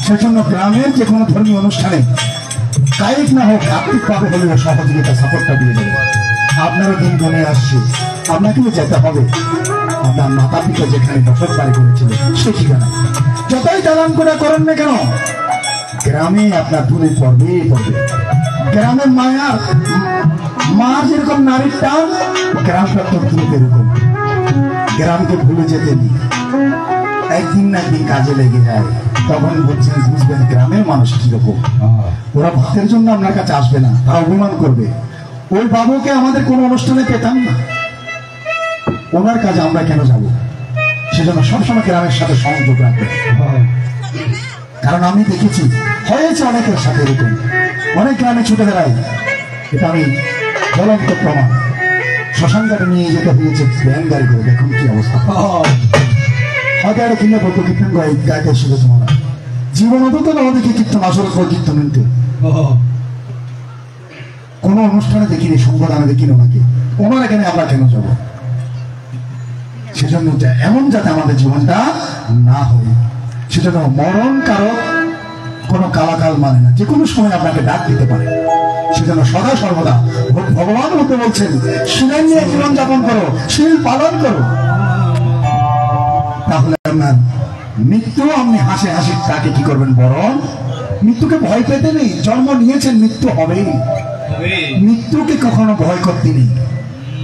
সেজন্য গ্রামের যে কোনো ধর্মীয় অনুষ্ঠানে কায়িক না হোক, আর্থিকভাবে হলেও সহযোগিতা সাপোর্টটা দিয়ে দেবে। আপনারও দিন গনে আসছে, আপনাকেও যেতে হবে আপনার মাতা পিতা যেখানে বসত বাড়ি করেছিল সে ঠিকানা। যতই দালান করে করেন না কেন, গ্রামে আপনার দূরে পড়বে। গ্রামের মা যেরকম নারীর টান, গ্রামটা তো দূরে এরকম। গ্রামকে ভুলে যেতে নেই, একদিন না একদিন কাজে লেগে যায়, তখন বলছেন বুঝবেন গ্রামের মানুষ কিরকম। ওরা ভাতের জন্য আপনার কাছে আসবে না, তারা অভিমান করবে। ওই বাবুকে আমাদের কোনো অনুষ্ঠানে পেতাম না, ওনার কাজে আমরা কেন যাব? সেজন্য সবসময় গ্রামের সাথে সংযোগ রাখবে। কারণ আমি দেখেছি হয়েছে অনেকের সাথে এরকম, অনেক গ্রামে ছুটে বেড়াই, এটা আমি জ্বলন্ত প্রমাণ। শ্মশান ঘাটে নিয়ে যেতে হয়েছে ভ্যান গাড়ি করে, দেখুন কি অবস্থা। হয়তো একটা কিনে বলতো কীর্তন গাইতে শুধু তোমরা জীবন অন্তত আমাদেরকে কীর্তন আসলে কীর্তন নিতে কোনো অনুষ্ঠানে দেখিনি, সংবাদানে দেখিনি ওনাকে, ওনার এখানে আমরা কেন যাব? সেজন্য এমন যাতে আমাদের জীবনটা না হয়, সেজন্য মরণ কারো কোনো কালাকাল মানে না, যে কোনো সময় আপনাকে ডাক দিতে পারে। সেজন্য সদা সর্বদা ভগবান হতে বলছেন, শিলের নিয়ে জীবন যাপন করো, শিল পালন করো, তাহলে আপনার মৃত্যু আপনি হাসি হাসি তাকে কি করবেন? বরং মৃত্যুকে ভয় পেতে নেই, জন্ম নিয়েছেন, মৃত্যু হবেই। মৃত্যুকে কখনো ভয় করতে নেই,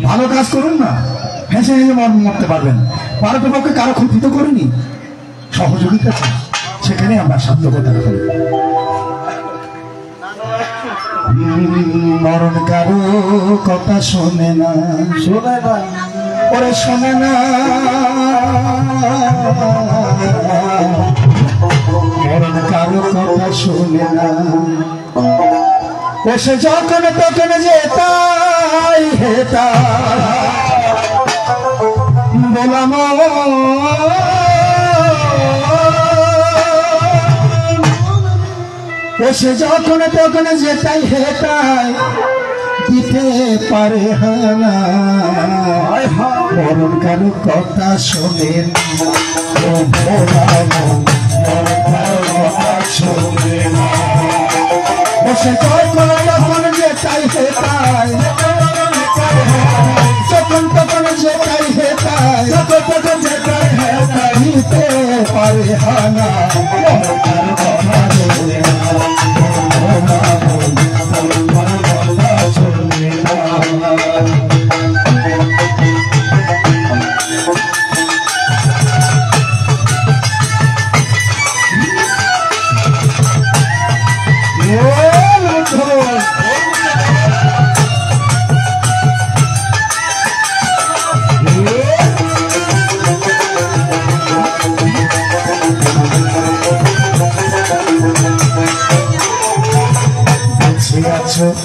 ভালো কাজ করুন না, হেসে হেসে মরতে পারবেন। ভারতের পক্ষে কারো ক্ষতি তো করিনি, সহযোগিতা চাই, সেখানে আমরা সার্থকতা করি। মরণ কারো কথা শোনে না, ওরে শোনে না, মরণ কারো কথা শোনে না, বসে যখন তখন যেতাই হেতা বলাম বসে যখন তখন যেতাই হেতাই দিতে পারে হানা মরণ কারো কথা শোনেন বসে যখন তখন যেতাই হেতাই যখন তখন যেতাই হেতাই যখন তখন যেতাই হেতাই দিতে পারে হানা মরণ কারো কথা শোনেন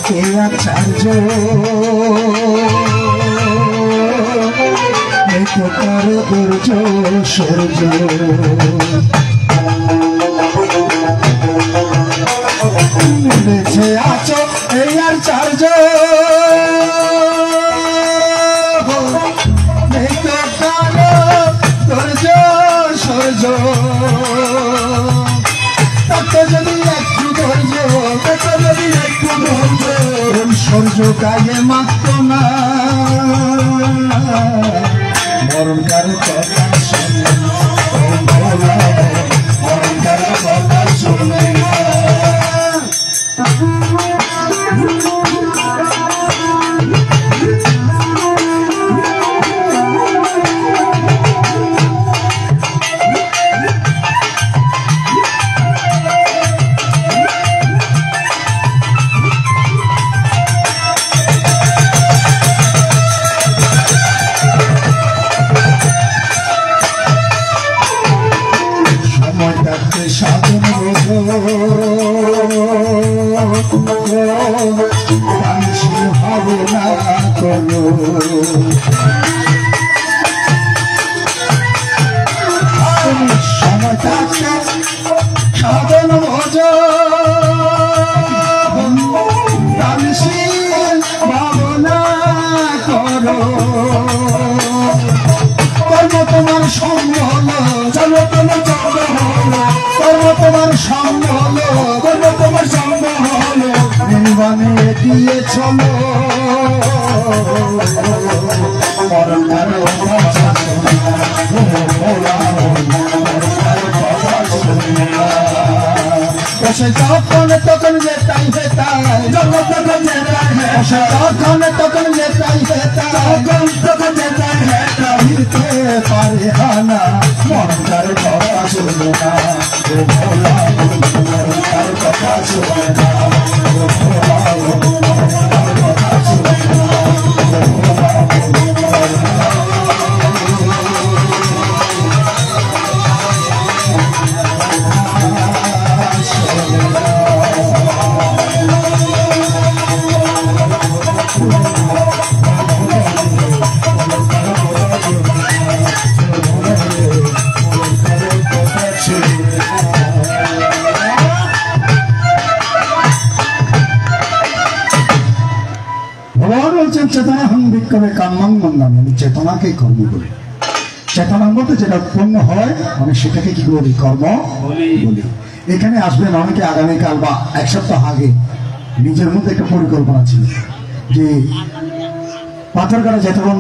কে আচার্য তার দুর্য সূর্য বেঁচে আছো এই আর চার্য দুর্য সূর্য তাতে যদি একটু ধৈর্য তাতে যদি একটু ধৈর্য সূর্য গায়ে মাত্র না মরণকার কথা শুনে মরণকার কথা শুনে সাধন হবে না করো সময় থাকতে সাধন ভোজ ভাবনা করো কর্ম তোমার সঙ্গ হলো চলো তোমার চন্দ্র হলো কর্ম তোমার সঙ্গ হলো কর্ম তোমার সঙ্গ হলো বানিয়ে দিয়ে চলো যখন তখন যেতাই হেতাই যখন তখন যেতাই যখন তখন যেতাই হেতাই যখন তখন যেতাই হেতাই দিতে পারে হানা মরণকার কথা শুনে না মরণকার কথা শুনে না কথা শুনে চেতনা হন বিক্ষোভে কাম্মাং মন্দাম আমি চেতনাকেই কর্ম বলি চেতনার মধ্যে যেটা উৎপন্ন হয় আমি সেটাকে কি বলি কর্ম বলি এখানে আসবেন অনেকে আগামীকাল বা এক সপ্তাহ আগে নিজের মধ্যে একটা পরিকল্পনা ছিল যে পাথরঘাটা যেতক্ষণ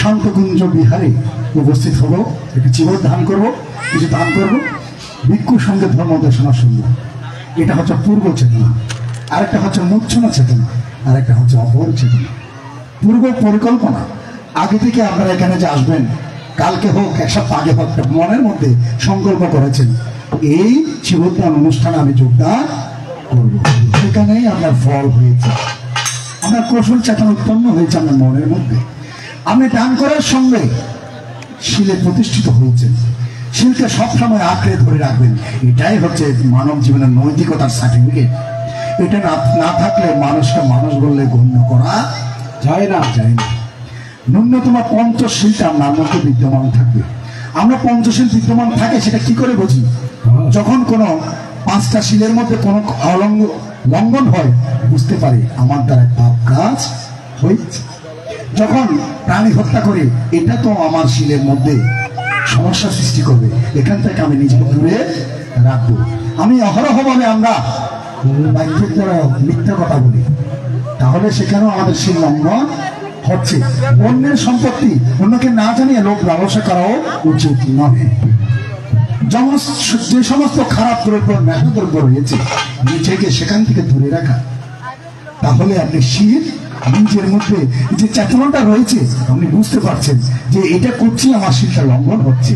শান্তকুঞ্জ বিহারে উপস্থিত হবো একটু চিবর ধান করবো কিছু দান করবো ভিক্ষুর সঙ্গে ধর্ম দেশনা শুনবো এটা হচ্ছে পূর্ব চেতনা আরেকটা হচ্ছে মূর্ছনা চেতনা আর একটা হচ্ছে অপর চেতনা পূর্ব পরিকল্পনা আগে থেকে আপনারা এখানে যে আসবেন কালকে হোক এক সপ্তাহ আগে হোক মনের মধ্যে সংকল্প করেছেন এই জীবনদান অনুষ্ঠানে আমি যোগদান করবো সেখানেই আপনার ফল হয়েছে আপনার কৌশল চেতনা উৎপন্ন হয়েছে আপনার মনের মধ্যে আপনি দান করার সঙ্গে শিলে প্রতিষ্ঠিত হয়েছেন শিলকে সবসময় আঁকড়ে ধরে রাখবেন এটাই হচ্ছে মানব জীবনের নৈতিকতার সার্টিফিকেট এটা না থাকলে মানুষকে মানুষ বললে গণ্য করা যায় না। ন্যূনতম পঞ্চশীলটা আপনার মধ্যে বিদ্যমান থাকবে। আমরা পঞ্চশীল বিদ্যমান থাকে সেটা কি করে বুঝি? যখন কোনো পাঁচটা শীলের মধ্যে কোনো লঙ্ঘন হয় বুঝতে পারি আমার দ্বারা পাপ কাজ হয়েছে। যখন প্রাণী হত্যা করে এটা তো আমার শীলের মধ্যে সমস্যা সৃষ্টি করবে, এখান থেকে আমি নিজেকে দূরে রাখবো। আমি অহরহভাবে আমরা বাক্যের দ্বারা মিথ্যা কথা বলি, তাহলে সেখানেও আমাদের শীল লঙ্ঘন হচ্ছে। অন্যের সম্পত্তি অন্যকে না জানিয়ে লোক ব্যবসা করাও উচিত নয়। যে সমস্ত খারাপ দ্রব্য নেশা দ্রব্য রয়েছে নিজেকে সেখান থেকে দূরে রাখা, তাহলে আপনি শীল নিজের মধ্যে যে চেতনাটা রয়েছে আপনি বুঝতে পারছেন যে এটা করছি আমার শীলটা লঙ্ঘন হচ্ছে,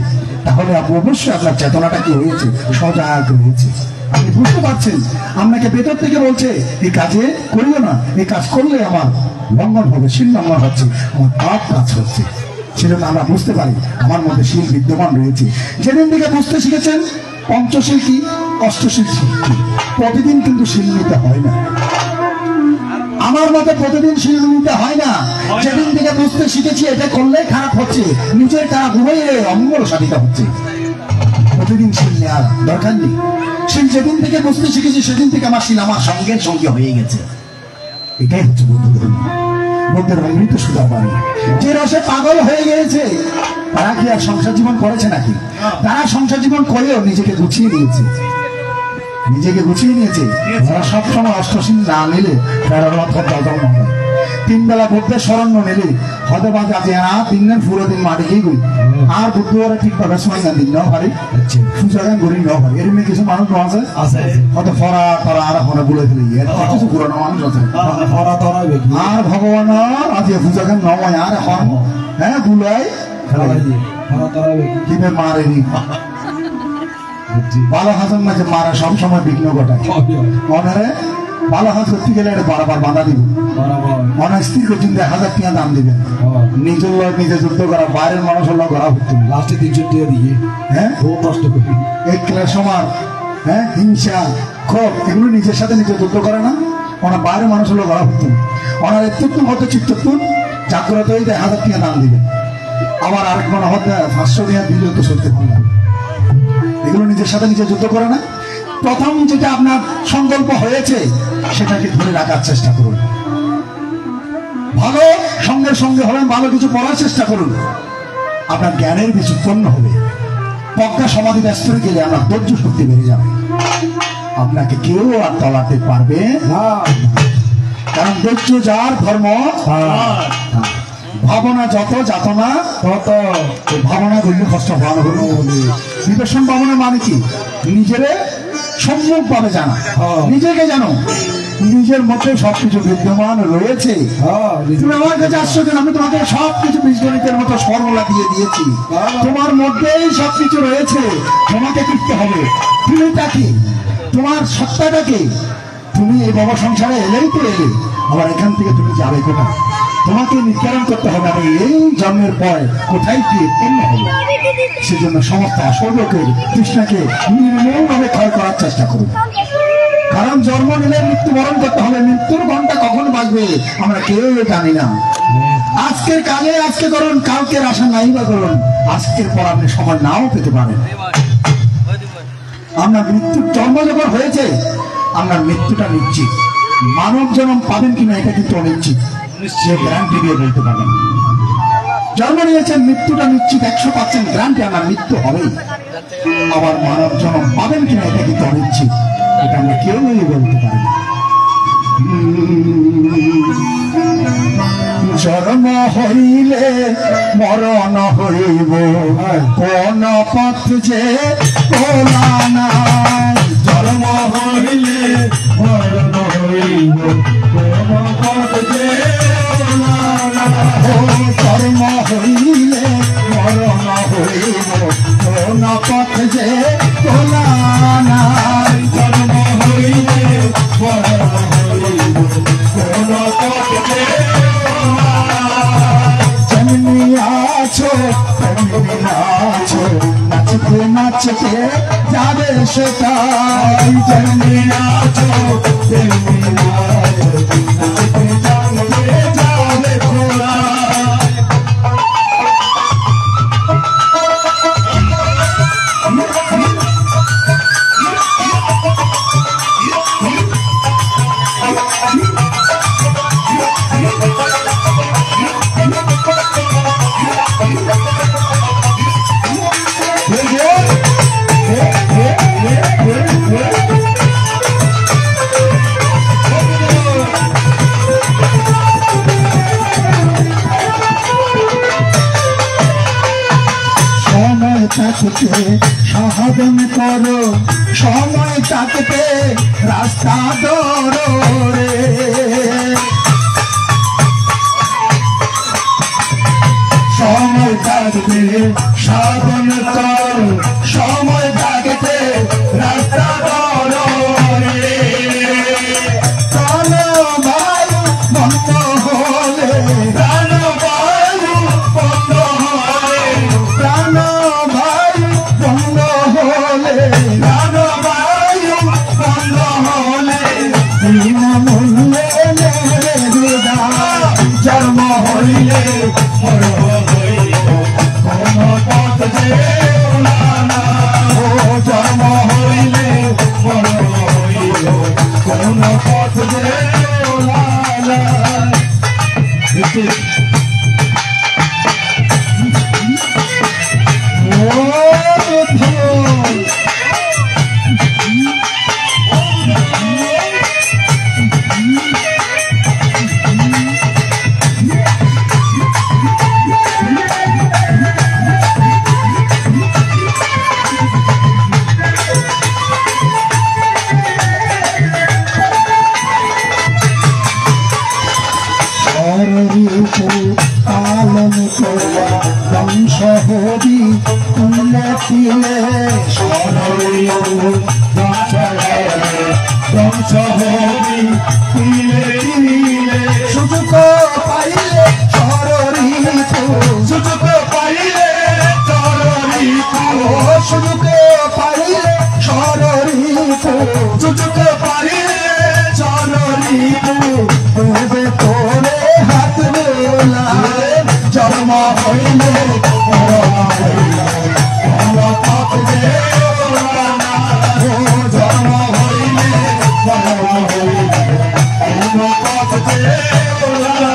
তাহলে আপনি অবশ্যই আপনার চেতনাটা কি হয়েছে, সজাগ হয়েছে। আপনি বুঝতে পারছেন আপনাকে ভেতর থেকে বলছে এই কাজে করিও না, এই কাজ করলে আমার লঙ্ঘন হবে, শীল লঙ্ঘন হচ্ছে, আমার পাপ কাজ হচ্ছে। সেজন্য আমরা বুঝতে পারি আমার মধ্যে শীল বিদ্যমান রয়েছে। যেদিন থেকে বুঝতে শিখেছেন পঞ্চশীল কি, অষ্টশীল কি, প্রতিদিন কিন্তু শীল নিতে হয় না। আমার মতে প্রতিদিন শীল নিতে হয় না। যেদিন থেকে বুঝতে শিখেছি এটা করলে খারাপ হচ্ছে, নিজের খারাপ হয়ে অমঙ্গল সাধিত হচ্ছে, প্রতিদিন শীল নেওয়ার দরকার নেই। শীল যেদিন থেকে বুঝতে শিখেছি সেদিন থেকে আমার শীল আমার সঙ্গের সঙ্গে হয়ে গেছে। এটাই হচ্ছে বৌদ্ধ ধর্ম, বৌদ্ধের অমৃত সুধার বাণী। যে রসে পাগল হয়ে গিয়েছে তারা কি আর সংসার জীবন করেছে নাকি? তারা সংসার জীবন করেও নিজেকে গুছিয়ে নিয়েছে, তারা সবসময় অষ্টশীল না নিলে তিন বেলা বুদ্ধের শরণ্য নিলে হতে পারে আছে তিন দিন পুরো দিন মাটি গিয়ে গই আর বুদ্ধ ঠিক ভাবে সময় না দিন নাও পারি সুজাগান গড়ি নাও পারি। এরকম কিছু মানুষ আছে হয়তো ফরা তরা আর ফোনে বলে দিলে কিছু পুরানো মানুষ আছে আর ভগবান আজ সুজাগান নয় আর এখন হ্যাঁ বুলাই কিভাবে মারেনি ভালো হাজার মাঝে মারা সবসময় বিঘ্ন ঘটায়। মনে ভালো হাত করতে গেলে এটা বারবার বাধা দিব, মনে স্থির করছেন 1000 টাকা দাম দিবেন, নিজের লোক নিজে যুদ্ধ করা, বাইরের মানুষের লোক করা হতো লাস্টে 300 টাকা দিয়ে হ্যাঁ বহু কষ্ট করি। এই ক্লাস সমার হ্যাঁ হিংসা ক্ষোভ এগুলো নিজের সাথে নিজে যুদ্ধ করে না, ওনার বাইরের মানুষের লোক করা হতো। ওনার এত্তুন হতো চিত্ততুন জাগ্রত হয়ে 1000 টাকা দাম দিবেন, আবার আরেক মনে হতে 500 টাকা দিলেও তো চলতে পারলাম। এগুলো নিজের সাথে নিজে যুদ্ধ করে না। প্রথম যেটা আপনার সংকল্প হয়েছে সেটাকে ধরে রাখার চেষ্টা করুন। ভালো সঙ্গের সঙ্গে হলেন, ভালো কিছু পড়ার চেষ্টা করুন, আপনার জ্ঞানের বীজ উৎপন্ন হবে। প্রজ্ঞা সমাধি ব্যস্ত গেলে আপনার ধৈর্য শক্তি বেড়ে যাবে, আপনাকে কেউ আর তলাতে পারবে না, কারণ ধৈর্য যার ধর্ম। ভাবনা যত যাতনা তত, ভাবনা করলে কষ্ট ভালো হলো। বিবেচন ভাবনা মানে কি? নিজের সম্মুখ ভাবে জানা, নিজেকে জানো, নিজের মধ্যে সবকিছু বিদ্যমান রয়েছে। তুমি আমার কাছে আসছো কেন? আমি তোমাকে সবকিছু বীজগণিতের মতো ফর্মুলা দিয়ে দিয়েছি, তোমার মধ্যেই সবকিছু রয়েছে, তোমাকে শিখতে হবে। তুমি তাকে, তোমার সত্তাটাকে, তুমি এই বাবা সংসারে এলেই তো এলে, আবার এখান থেকে তুমি যাবে কোথায়? তোমাকে নির্ধারণ করতে হবে আমি এই জন্মের পর কোথায় গিয়ে পূর্ণ হবে। সেজন্য সমস্ত আসলকে কৃষ্ণকে নির্মূলভাবে ক্ষয় করার চেষ্টা করুন, কারণ জন্ম নিলে মৃত্যুবরণ করতে হবে। মৃত্যুর ঘন্টা কখন বাজবে আমরা কেউ জানি না। আজকের কাজে আজকে করুন, কালকের আশা নাই বা করুন, আজকের পর আপনি সময় নাও পেতে পারেন। আপনার মৃত্যুর জন্ম যখন হয়েছে আপনার মৃত্যুটা নিশ্চিত। মানব জন্ম পাবেন কিনা এটা কিন্তু অনিশ্চিত, সে গ্যারান্টি দিয়ে বলতে পারবেন। জন্ম নিয়েছেন, মৃত্যুটা নিশ্চিত 100% গ্যারান্টি আমার মৃত্যু হবেই। আবার মানব জন্ম পাবেন কিনা এটা কিন্তু অনিশ্চিত, এটা আমরা কেউ বলতে পারি না। জন্ম হইলে মরণ হইব, কোন পথ যে তোলা নাই। জন্ম হইলে মরণ হইব, কোন পথ যে তোলা নাই। জন্ম হইলে মরণ হইব, কোন পথ যে তোলা নাই। জন্ম হইলে মরণ হইব, কোন পথ যে যেমনি আছো তেমনি নাচো, নাচতে নাচতে চেপে যাবে সেটাই তেমনি নাচো তেমনি নাচো নাচতে জানলে যাবে খোলা থাকতে সাধন করো সময় থাকতে রাস্তা ধরো রে সময় থাকতে সাধন করো সময় থাকতে রাস্তা ধরো রে প্রাণবায়ু বন্ধ হলে প্রাণবায়ু বন্ধ হলে প্রাণবায়ু বন্ধ হলে প্রাণবায়ু বন্ধ হলে বিনামূল্যে নেবে জন্ম হইলে কোন পথ যেও না ও জন্ম হইলে কোন পথ যেও না পালন করবা বংশ হবি তুলে তিলে বংশ হবি তিলে তিলে সুযোগ পাইলে চররিতু সুযোগ পাইলে চররিতু সুযোগ পাইলে চররিতু সুযোগ পাইলে চররিতু তবে তোরে হাত মেলায় জন্ম হইলে পথ যেও না ও জন্ম হইলে পথ যেও না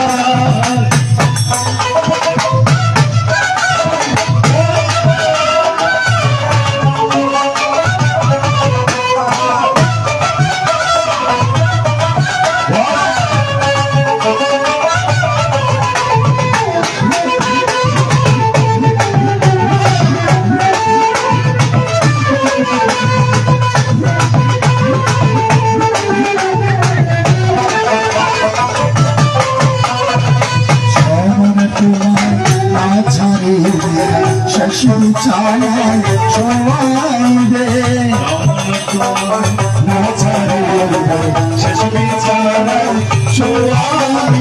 শেষের চালায় সবাই দে না ছাড়ে শেষের চালায় সবাই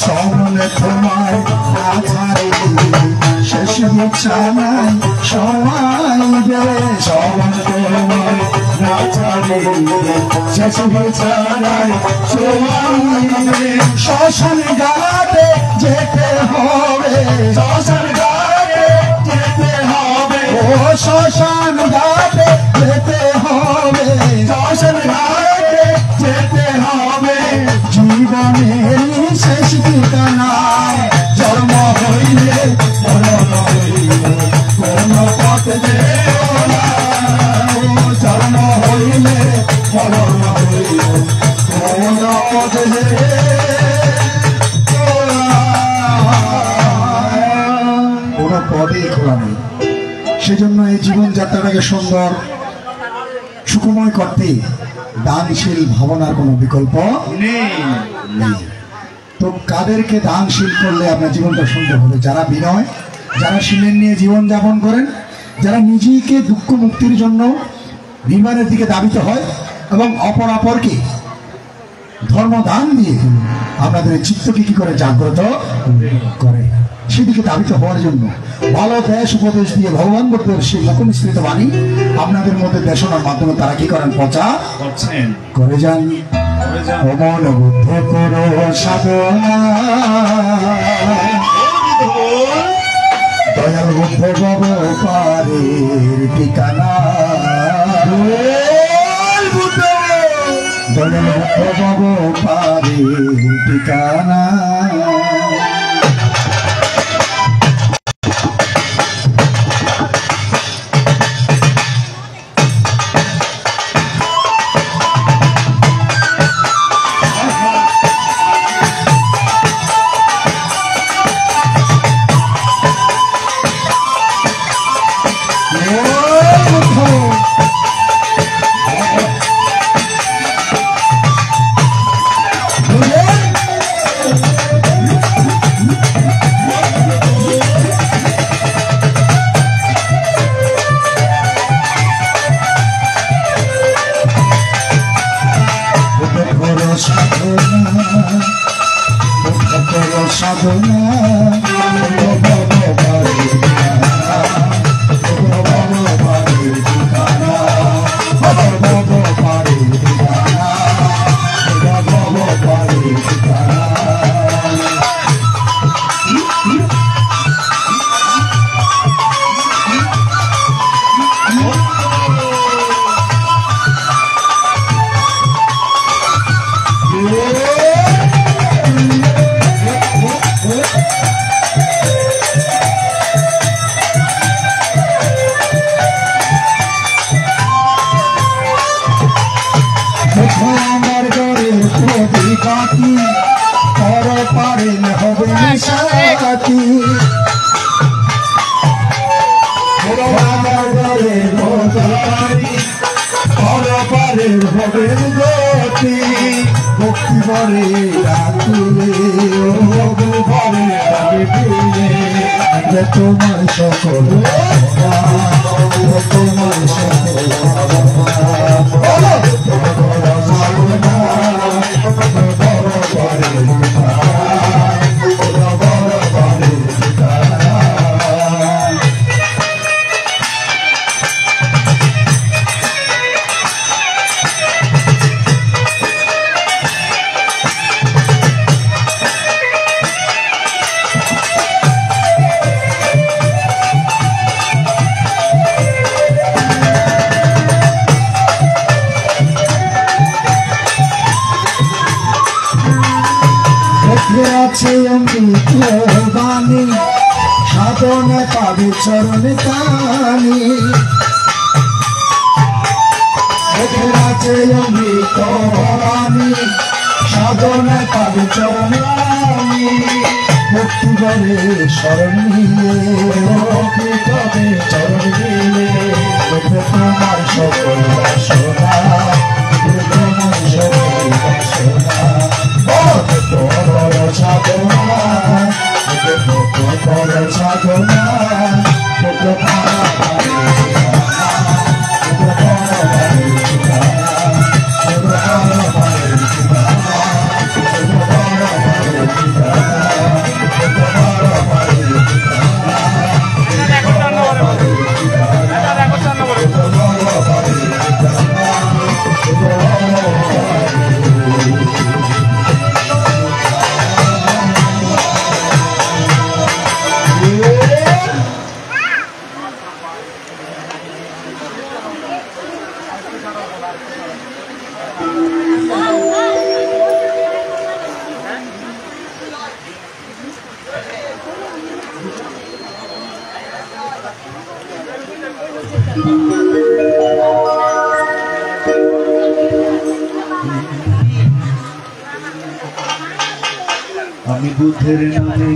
সামনে তোমায় না ছাড়ে শেষের চালায় সবাই দে সামনে তোমায় না ছাড়ে শেষের চালায় সবাই দে শ্মশান ঘাটে যেতে হবে শ্মশান শ্মশান ঘাটে যেতে হবে শ্মশান ঘাটে যেতে হবে জীবনের শেষ ঠিকানা জন্ম হইলে কোন পথ যেও না জন্ম হইলে কোন পথ কোন পথই খোলা নেই সেজন্য এই জীবনযাত্রাটাকে সুন্দর সুখময় করতে দানশীল ভাবনার কোনো বিকল্প নেই। তো কাদেরকে দানশীল করলে আপনার জীবনটা সুন্দর হবে? যারা বিনয়, যারা শিলেন নিয়ে জীবন যাপন করেন, যারা নিজেকে দুঃখ মুক্তির জন্য নির্মাণের দিকে ধাবিত হয় এবং অপরকে ধর্ম দান দিয়ে আপনাদের চিত্তকে কি করে জাগ্রত করে। সেদিকে ধাবিত হওয়ার জন্য ভালো দেশ উপদেশ দিয়ে ভগবান বুদ্ধের সেই মুখমিশ্রিত বাণী আপনাদের মধ্যে দেশনার মাধ্যমে তারা কি করেন, প্রচার করে যান। ভগবান বুদ্ধ করো সাধনা, দয়াল বুদ্ধ ভব পারের ঠিকানা, দয়াল বুদ্ধ ভব পারের ঠিকানা। তোমার সকল তোমার আছে অমৃত বাণী, সাধনে পাবে চরণে কানি। আছে অমৃত বাণী, সাধনে পাবে চরণে কানি। মুক্তি বলে শরণ নিয়ে, মুক্তি পাবে চরণ নিয়ে। তোমার সকল বাসনা, তোমার সকল বাসনা। সাধনা সাধনা আমি বুদ্ধের নামে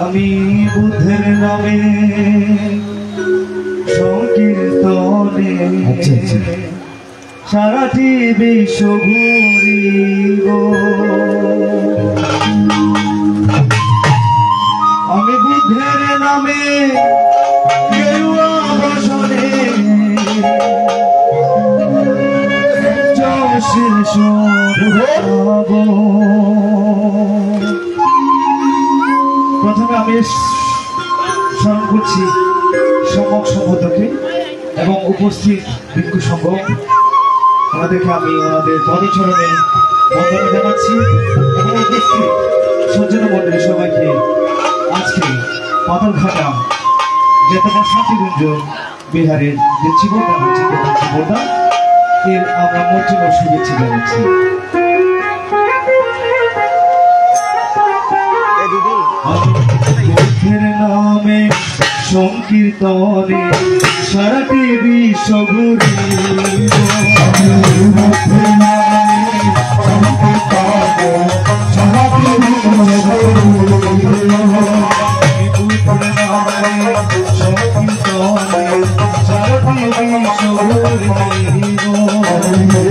আমি বুদ্ধের নামে সংকীর্তনে সারাটি বিশ্ব ঘুরিব। আমি বুদ্ধের নামে গেরুয়া বসনে যশের শোনাব। প্রথমে আমি স্মরণ করছি সম্যক সম্বোধকে এবং উপস্থিত ভিক্ষু সংঘ, ওনাদেরকে আমি ওনাদের পদচরণে বন্দনা জানাচ্ছি এবং উপস্থিত সজ্জন মন্ডলী সবাইকে আজকে পাতালঘাটা যেতবার শান্তিকুঞ্জ বিহারের যে জীবনদান হচ্ছে জীবনদান এর আমরা মর্যাদা শুভেচ্ছা জানাচ্ছি। বুদ্ধের নামে সংকীর্তনে সারাটি বিশ্ব ঘুরিব। বুদ্ধের নামে সংকীর্তনে সারাটি বিশ্ব ঘুরিব। বুদ্ধের নামে সংকীর্তনে সারাটি বিশ্ব ঘুরিব।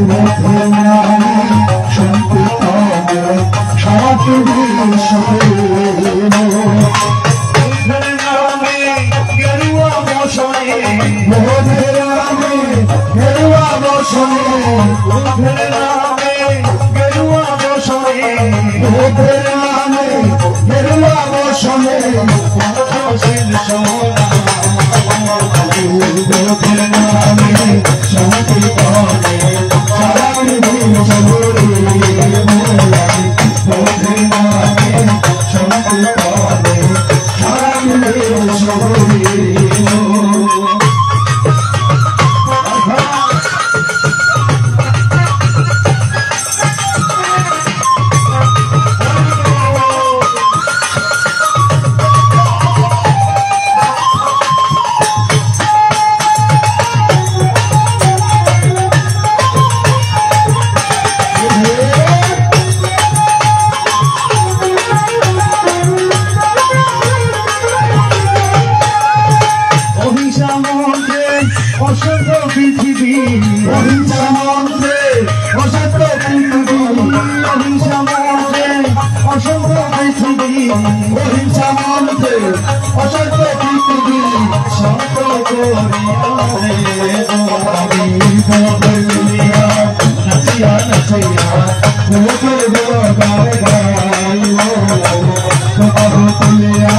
বুদ্ধের নামে সংকীর্তনে সারাটি বিশ্ব ঘুরিব। গেরুয়া বসনে বুদ্ধের নামে গেরুয়া বসনে বুদ্ধের নামে গেরুয়া বসনে বুদ্ধের নামে গেরুয়া বসনে যশের শোনাব। বুদ্ধের নামে সংকীর্তনে সারাটি বিশ্ব ঘুরিব। বুদ্ধের নামে সংকীর্তনে সারাটি বিশ্ব ঘুরিব। অসংখ্য পৃথিবী অহিংসা মন্ত্রে অসংখ্য পৃথিবী অহিংসা মন্ত্রে অসংখ্য পৃথিবী অহিংসা মন্ত্রে অসংখ্য পৃথিবী সঙ্গ করিয়া নাচিয়া নাচিয়া ভোগের গায়ে গাইব। তুলিয়া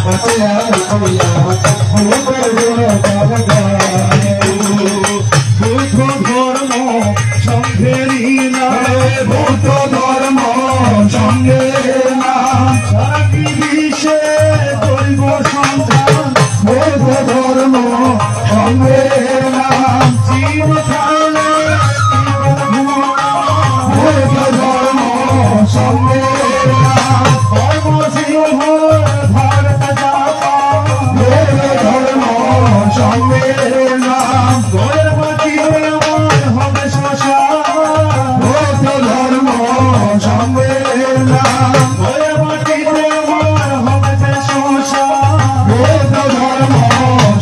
নাচিয়া নাচিয়া ভোগের গায়ে গাইব। বুদ্ধ ধর্ম সঙ্গেরই নামে বুদ্ধ ধর্ম সঙ্গের নাম সারাটি বিশ্বে দৈব সন্তান বুদ্ধ ধর্ম সঙ্গের নাম চিরকালে বুদ্ধ ধর্ম সঙ্গের নাম ধর্মসিংহ ভারত যাতা বুদ্ধ ধর্ম সঙ্গের নাম গোয়ের মাটিতে আমার হবে শ্মশান বুদ্ধ ধর্ম সঙ্গের নাম গোয়ের মাটিতে আমার হবে শ্মশান বুদ্ধ ধর্ম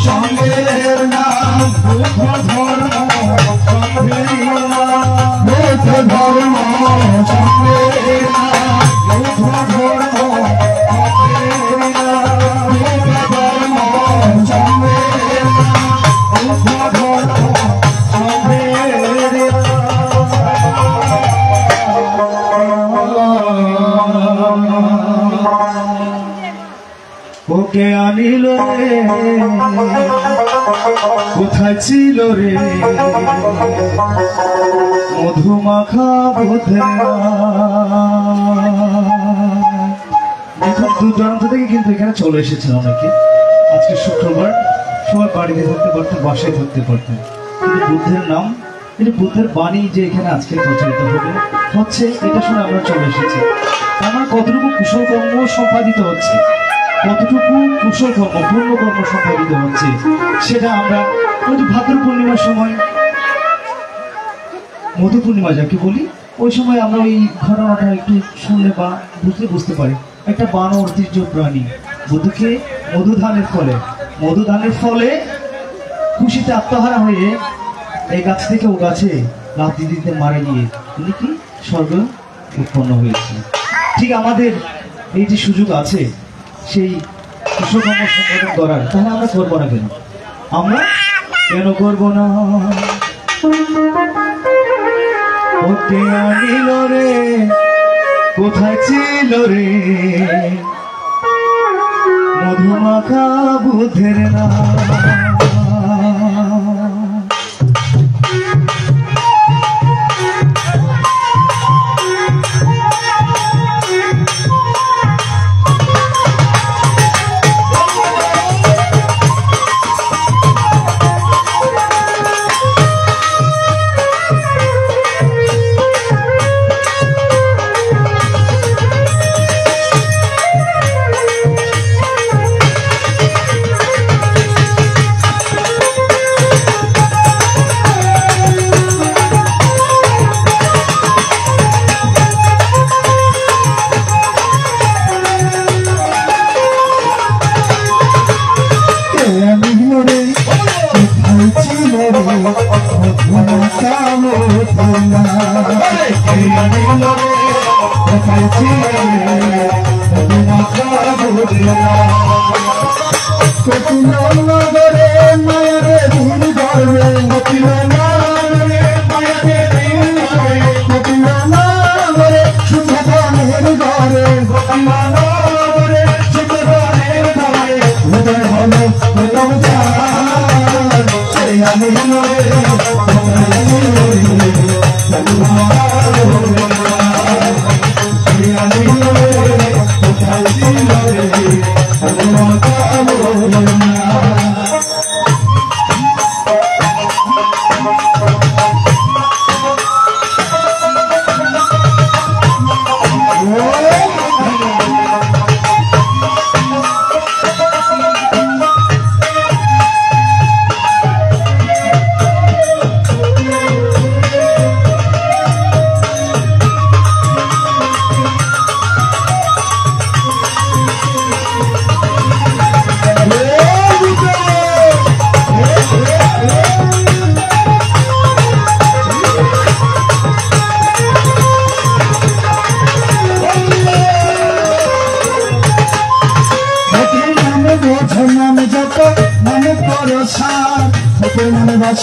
সঙ্গের নাম বুদ্ধ ধর্ম সঙ্গের নাম বুদ্ধ ধর্ম সঙ্গের নাম বুদ্ধ ধর্ম সঙ্গের নাম বুদ্ধ ধর্ম সঙ্গের ওকে আনিল রে কোথায় ছিল রে মধুমাখা বুদ্ধের দেখুন দূর দূরান্ত থেকে কিন্তু এখানে চলে এসেছেন অনেকে। আজকে শুক্রবার সবাই বাড়িতে থাকতে পারতেন, বাসায় থাকতে পারতেন, কিন্তু বুদ্ধের নাম এটা বুদ্ধের বাণী যে এখানে আজকে প্রচারিত হচ্ছে এটা শুনে আমরা চলে এসেছি। আমার কতটুকু কুশল কর্ম সম্পাদিত হচ্ছে, কতটুকু কুশল কর্ম পূর্ণ কর্ম সম্পাদিত হচ্ছে সেটা আমরা ওই যে ভাদ্র পূর্ণিমার সময়, মধু পূর্ণিমা যাকে বলি, ওই সময় আমরা ওই ঘটনাটা একটু শুনলে বা বুঝতে পারি। একটা বানর ঐতিহ্য প্রাণী বুদ্ধকে মধুদানের ফলে খুশিতে আত্মহারা হয়ে এই গাছ থেকে ও গাছে লাথি দিতে মারা গিয়ে তিনি কি স্বর্গে উৎপন্ন হয়েছে। ঠিক আমাদের এই যে সুযোগ আছে সেই সুষম সংগঠন করার, তাহলে আমরা করবো না কেন? আমরা কেন করবো না? ওকে আনিল রে, কোথায় ছিল রে মধুমাখা বুদ্ধের নাম।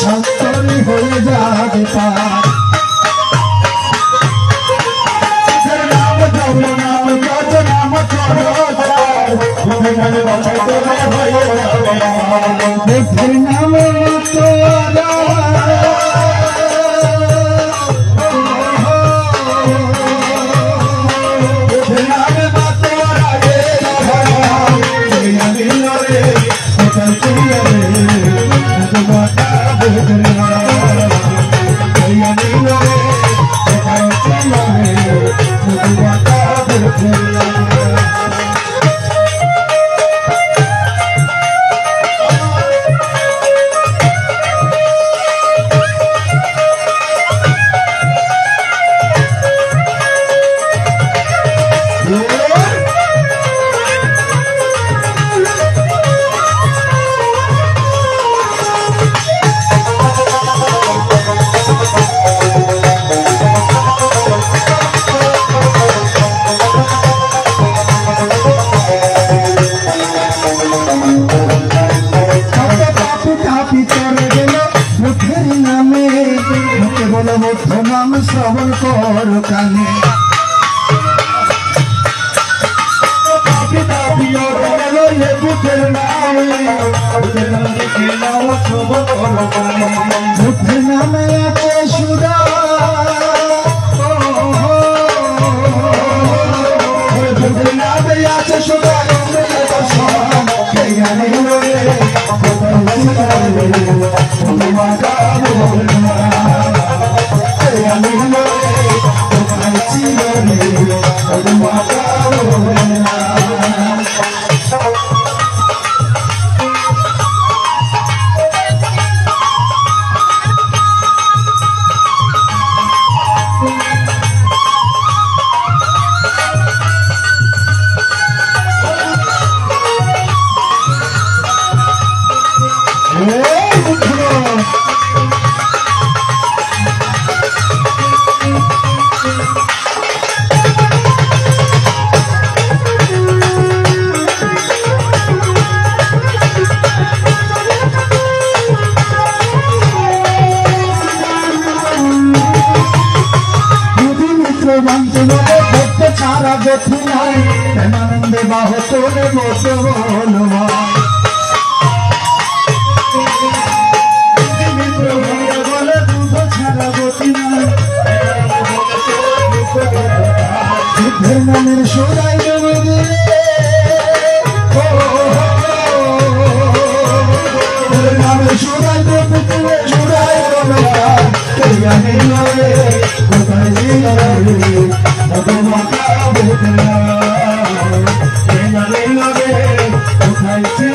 সন্তরি হয়ে যাবে পার নাম জপ নাম যত নাম দেখের নামে নাম শ্রবণ কর কানে বুদ্ধের নামে আছে সুরা বুদ্ধের নামে আছে সুরা বান্ধে বলে ভক্ত ছাড়া গতি নাই প্রেমানন্দে বাহ তোলে বসে বলো বলে দুধ ছাড়া গতি নাই বুদ্ধের নামের সোনাই দেবে নামের সোনাই দেবে সোনাই দেবে কোথায়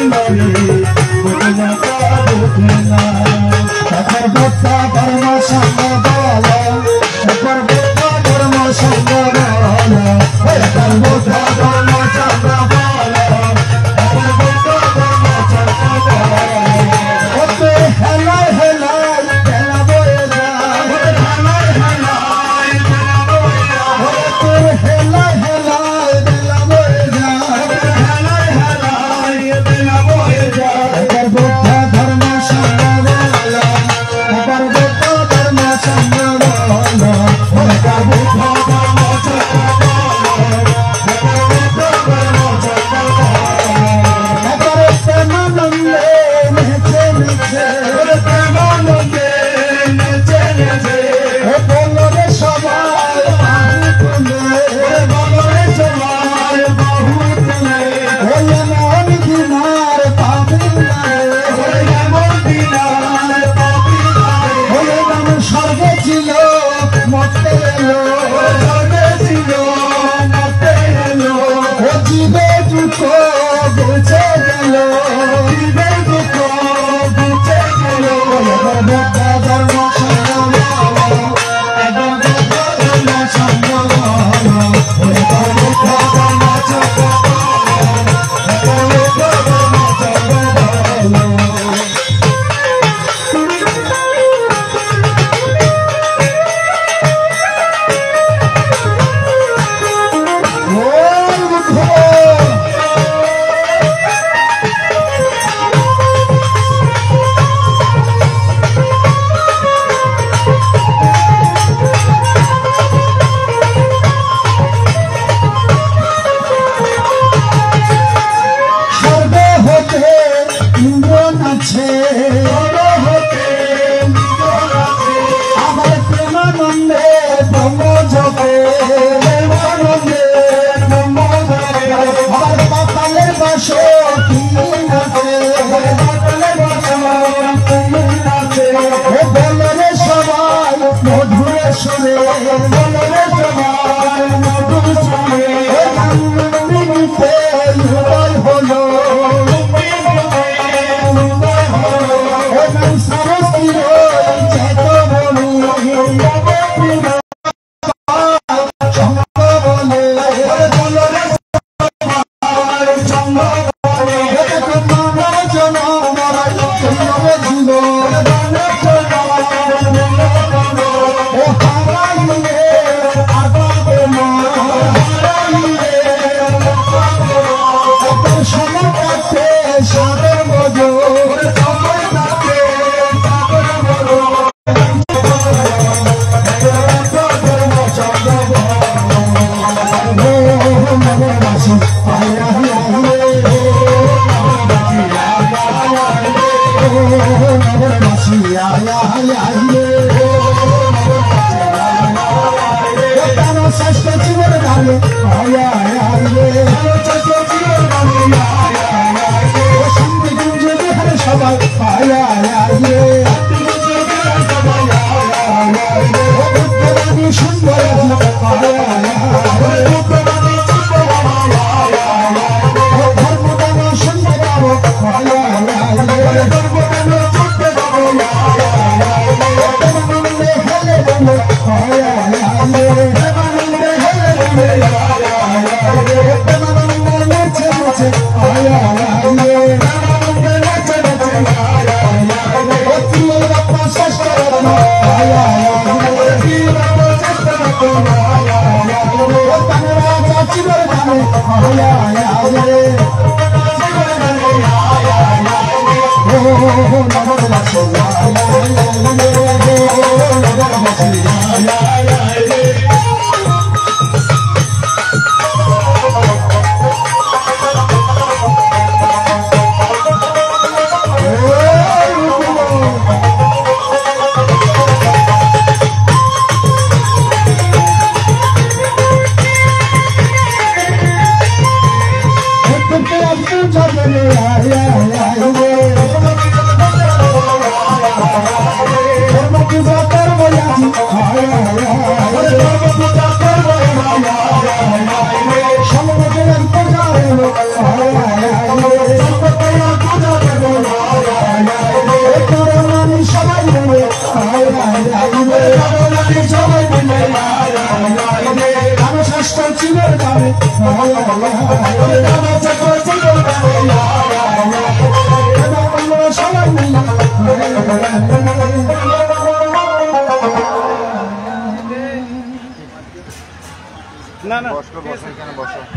না না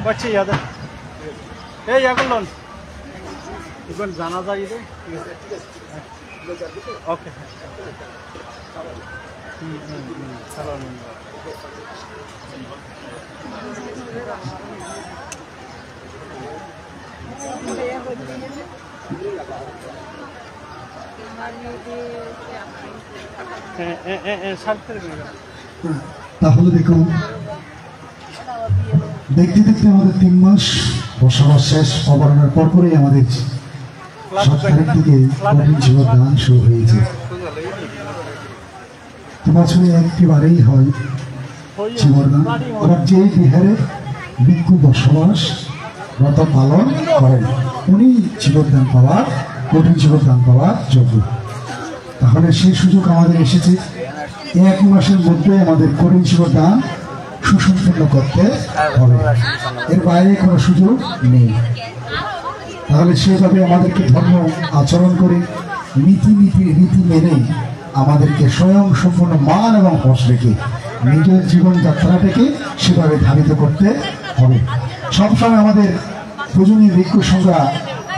বসছি ইয়াদে এই ইয়া করলন এখন জানা যায় রে ওকে চলো তাহলে দেখুন দেখতে দেখতে আমাদের 3 মাস বসবাস শেষ অবরণের পরপরই আমাদের সরকারের দিকে কঠিন জীবনদান শুরু হয়েছে। বছরে একবারেই হয় জীবনদান। আবার যে বিহারে ভিক্ষু বসবাস ব্রত পালন করেন উনি জীবনদান পাওয়ার কঠিন জীবনদান পাওয়ার যোগ্য। তাহলে সেই সুযোগ আমাদের এসেছে 1 মাসের মধ্যে আমাদের কঠিন জীবনদান সুসম্পন্ন করতে হবে, এর বাইরে কোনো সুযোগ নেই। তাহলে সেভাবে আমাদেরকে ধর্ম আচরণ করে রীতি মেনে আমাদেরকে স্বয়ং সম্পূর্ণ মান এবং হস রেখে নিজের জীবনযাত্রাটাকে সেভাবে ধাবিত করতে হবে। সবসময় আমাদের পূজনীয় ভিক্ষু সংখ্যা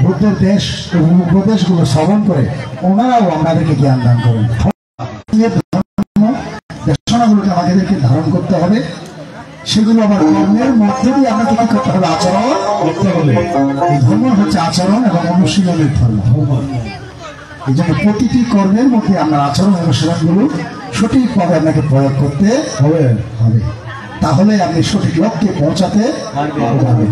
বুদ্ধের দেশ এবং উপদেশগুলো শ্রবণ করে ওনারাও আমাদেরকে জ্ঞান দান করেন। দেশনাগুলোকে আমাদেরকে ধারণ করতে হবে, সেগুলো আবার কর্মের মধ্যে দিয়ে আমাকে কি করতে হবে? আচরণ করতে হবে। এই ধর্ম হচ্ছে আচরণ এবং অনুশীলনের ধর্ম। এই জন্য প্রতিটি কর্মের মধ্যে আমরা আচরণ অনুশীলনগুলো সঠিকভাবে আপনাকে প্রয়োগ করতে হবে, তাহলে আপনি সঠিক লক্ষ্যে পৌঁছাতে পারবেন।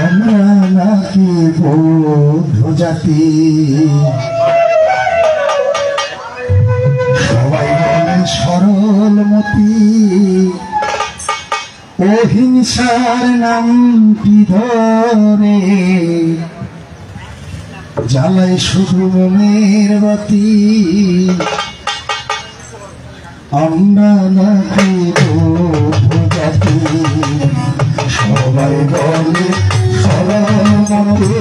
আমরা নাকি বৌদ্ধ জাতি, সবাই বলে সরলমতি, অহিংসার নামটি ধরে জ্বালাই শুধু মনের বাতি। আমরা নাকি বৌদ্ধ জাতি, সবাই বলে সরলমতি,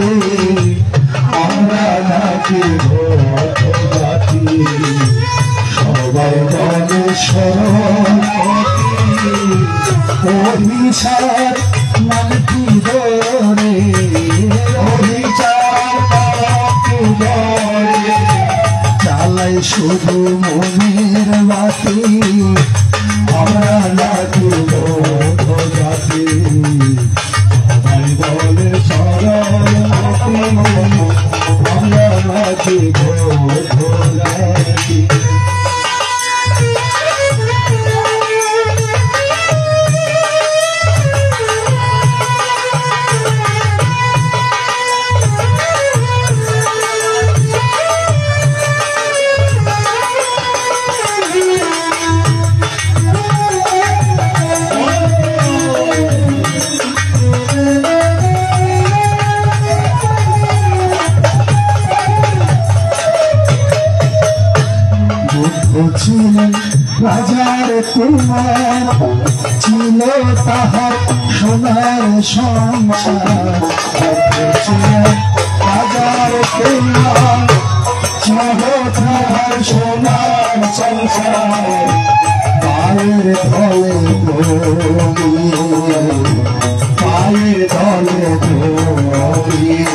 আমরা নাকি বৌদ্ধ জাতি, সবাই বলে সরলমতি, অহিংসার নামটি ধরে, অহিংসার নামটি ধরে জ্বালাই শুধু মনের বাতি। আমরা নাকি বৌদ্ধ জাতি, সবাই বলে সরলমতি, আমরা নাকি বৌদ্ধ জাতি। ছিলেন রাজার কুমার, ছিল তাহার সোনার সংসার। ছিলেন রাজার কুমার, ছিল তাহার সোনার সংসার। পায়ের ধলে দৌড়িয়ে, পায়ের ধলে দৌড়িয়ে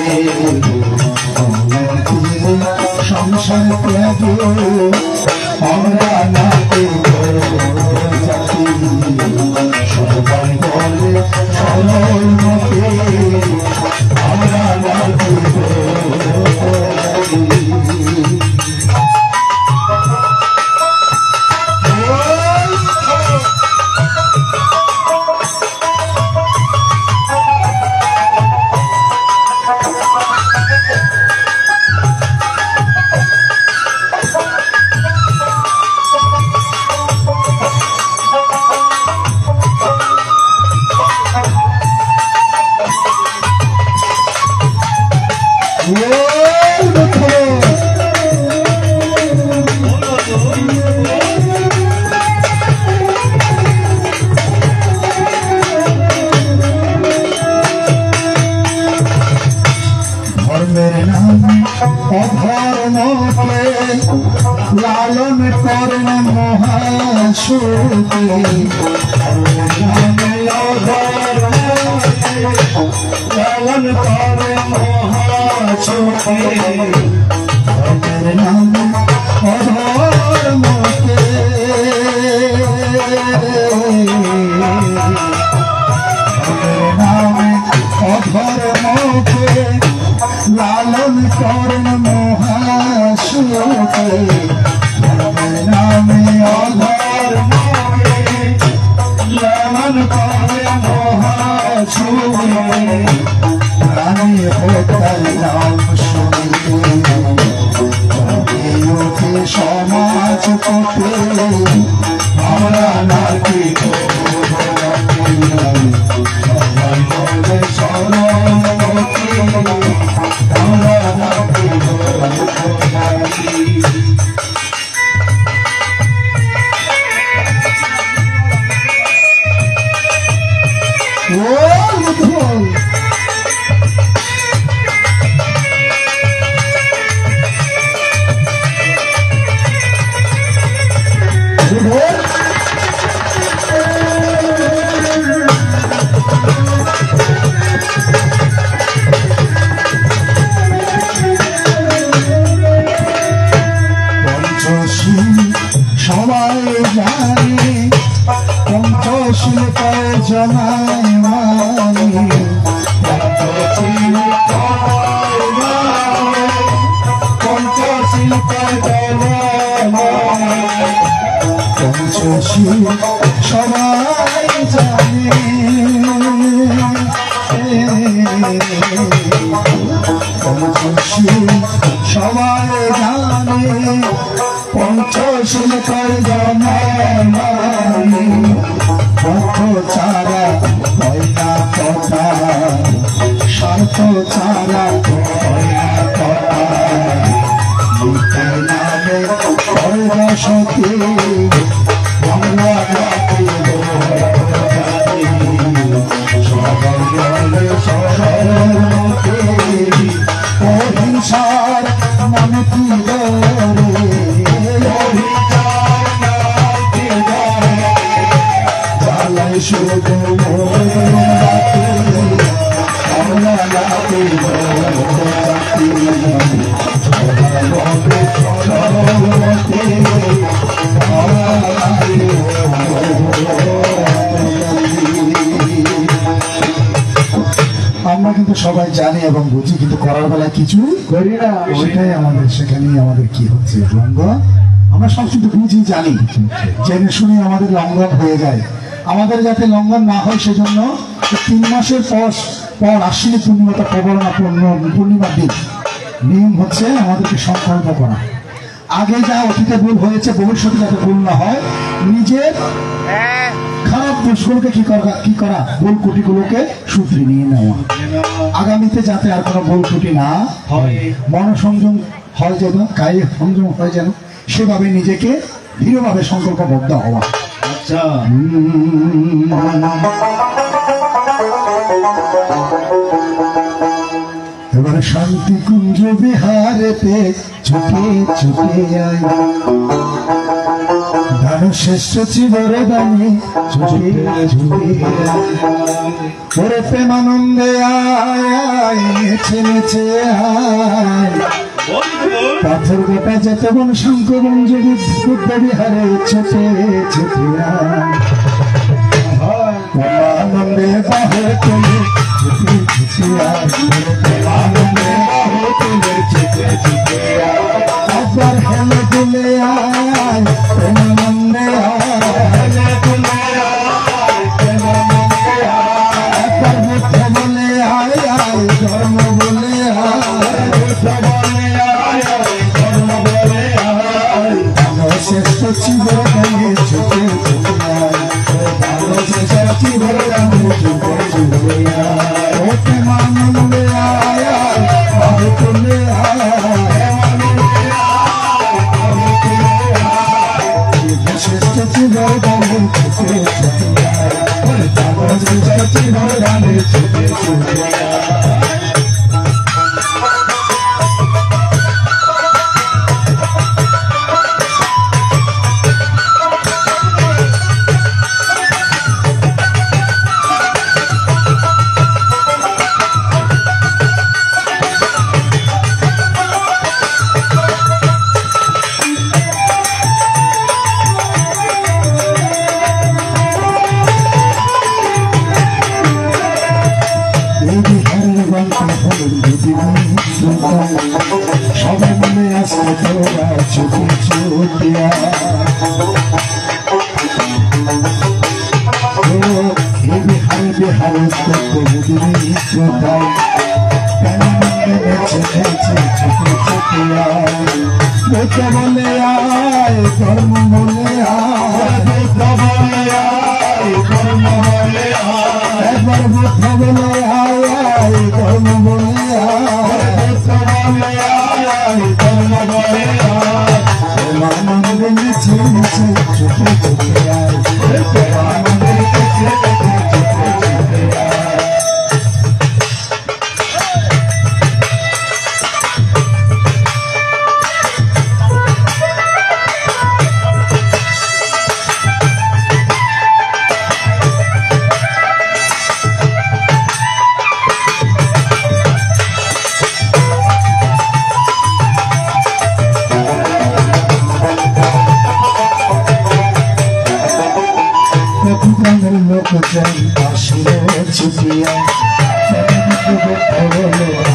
সংসার ত্যাগে আমরা নাকি জাতি, সবাই বলে সরলমতি, আমরা নাকি ধর্মের নাম অধর্মকে লালন করেন মহাসুখী লালন করে মহাসুখী ধর্মের নাম অধর্মকে ধর্মের নামে অধর্মকে লালন করেন মহাসুখে ধর্মের নামে অধর্মকে লালন করেন মহাসুখে প্রাণী হত্যার নাম শুনিতে সমাজ পথে আমরা নাকি সবাই জানে পঞ্চশিল্পের জনায় মানে পঞ্চশিল্পের পঞ্চশীল সবাই জানে পঞ্চশীল সবাই জানে পঞ্চশীল কর জমানি পথ ছাড়া হয় না কথা স্বার্থ ছাড়া হয় না কথা মুখে নামে সরস্বতী বাংলা জাতি অহিংসার মানে কি জ্বালাই শুধু আমরা জাতি আমরা কিন্তু সবাই জানি এবং বুঝি, কিন্তু করার বেলায় কিছু করি না। ওইটাই আমাদের, সেখানেই আমাদের কি হচ্ছে লঙ্ঘ। আমরা সব কিন্তু বুঝি জানি, জেনে শুনে আমাদের লঙ্ঘন হয়ে যায়। আমাদের যাতে লঙ্ঘন না হয় সেজন্য 3 মাসের পর আশ্বিনী পূর্ণিমাটা প্রবলনা পূর্ণিমার দিন নিয়ম হচ্ছে আমাদেরকে সংকল্প করা। আগে যা অতীতে ভুল হয়েছে ভবিষ্যতে যাতে ভুল না হয়, নিজের খারাপ দোষগুলোকে কি করা ভুল কুটিগুলোকে শুধরে নিয়ে নেওয়া, আগামীতে যাতে আর কোনো ভুল কুটি না হয়, মনসংযম হয় যেন, কায়ে সংযম হয় যেন, সেভাবে নিজেকে দৃঢ়ভাবে সংকল্পবদ্ধ হওয়া। আচ্ছা, এবারে শান্তি কুঞ্জ বিহারেতে ছুটে ছুটে আয়, দান শ্রেষ্ঠ চিবর দানে ছুটে ছুটে ওরে প্রেমানন্দে আয়, নেচে নেচে আয়, পাথর গোটা যেতে বন শঙ্খ গঞ্জ বুদ্ধ বিহারে ছুটে ছুটে আয়, আনন্দে বাহে তোলে ছুটে ছুটে আয়, আনন্দে বাহে তোলে ছুটে ছুটে আয়, একবার হেলে দুলে আয়, প্রেমানন্দে আয়, হেলে দুলে আয়, প্রেমানন্দে আয়, একবার বুদ্ধ বলে আয় আয়, ধর্ম বলে আয়, বুদ্ধ বলে আয় আয়, ধর্ম বলে আয়, ভালো শ্রেষ্ঠ চিবর গায়ে ছুটে ছুটে আয়, ভালো শ্রেষ্ঠ চিবর গায়ে ছুটে ছুটে আয়, ও প্রেমানন্দে আয় আয়, ভালো হলেন দুদিন সবাই মনে আসতে তোরা ছুটি ছুটিয়া বিহারে বিহারে দুদিন শ্রোতায় কেন মনে নেচে নেচে ছুটি ছুটিয়া বলতে বলে আয় ধর্ম বলে আয় বলে আয় ধর্ম বলে আয় একবার বুদ্ধ বলে আয় ধর্ম বলে আয় বলে আয় ধর্ম বলে আয় আনন্দ নেচে নেচে ছুটে ছুটে আয় আনন্দ নেচে নেচে ছুটে ছুটে আয় লোক চাই আসলে ছুটিয়া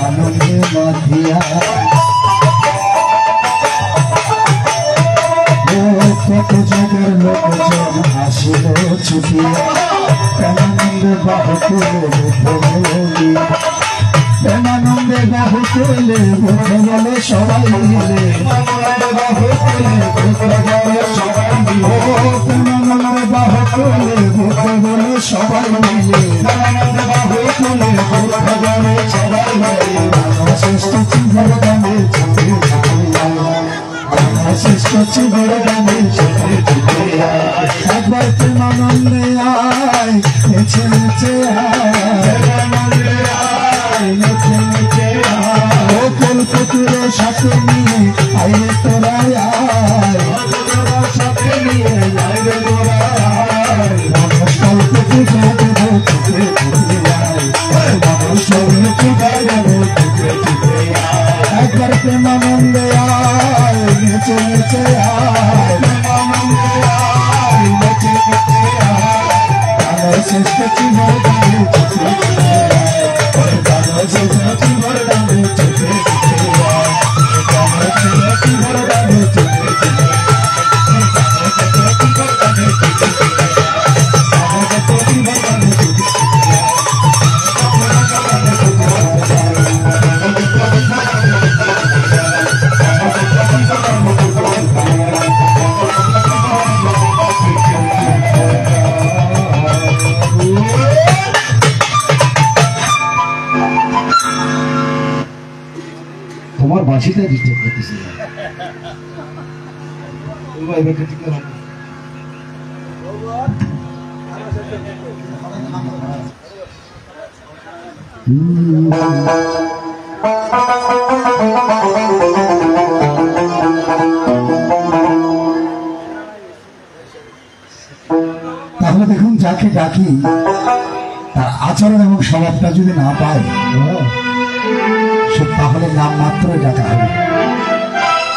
আনন্দে মাধিয়া কত জায়গার লোকজন আসিল ছুটিয়া প্রেমানন্দে বাহু তুলে প্রেমানন্দে বাহু তুলে বুদ্ধ বলে সবাই মিলে বাহু তুলে বুদ্ধ বলে সবাই মিলে প্রেমানন্দে বাহু তুলে বুদ্ধ বলে সবাই মিলে বাহু তুলে বুদ্ধ বলে সবাই মিলে শ্রেষ্ঠ চিন্তার গানে ছুটে ছুটে শ্রেষ্ঠ চিন্তার গানে ছুটে ছুটে একবার প্রেমানন্দে আয় নেচে নেচে আয় নেচে নেচে ও কলপতির সাথে নিয়ে আইরে তোরা আয় সাথে নিয়ে আইরে তোরা আয় মানুষ কলপতি গাবে ছুটে ছুটে আয় মানুষ কলপতি গাবে ছুটে ছুটে আয় একবার প্রেমানন্দে আয় নেচে নেচে আয় প্রেমানন্দে আয় নেচে নেচে আয় শ্রেষ্ঠ চিন্তার গানে ছুটে ছুটে তোমার বাসিটা ডিস্টার্ব করতেছে তাহলে দেখুন যাকে ডাকি তার আচরণ এবং স্বভাবটা যদি না পায় সে তাহলে নাম মাত্রই ডাকা হবে।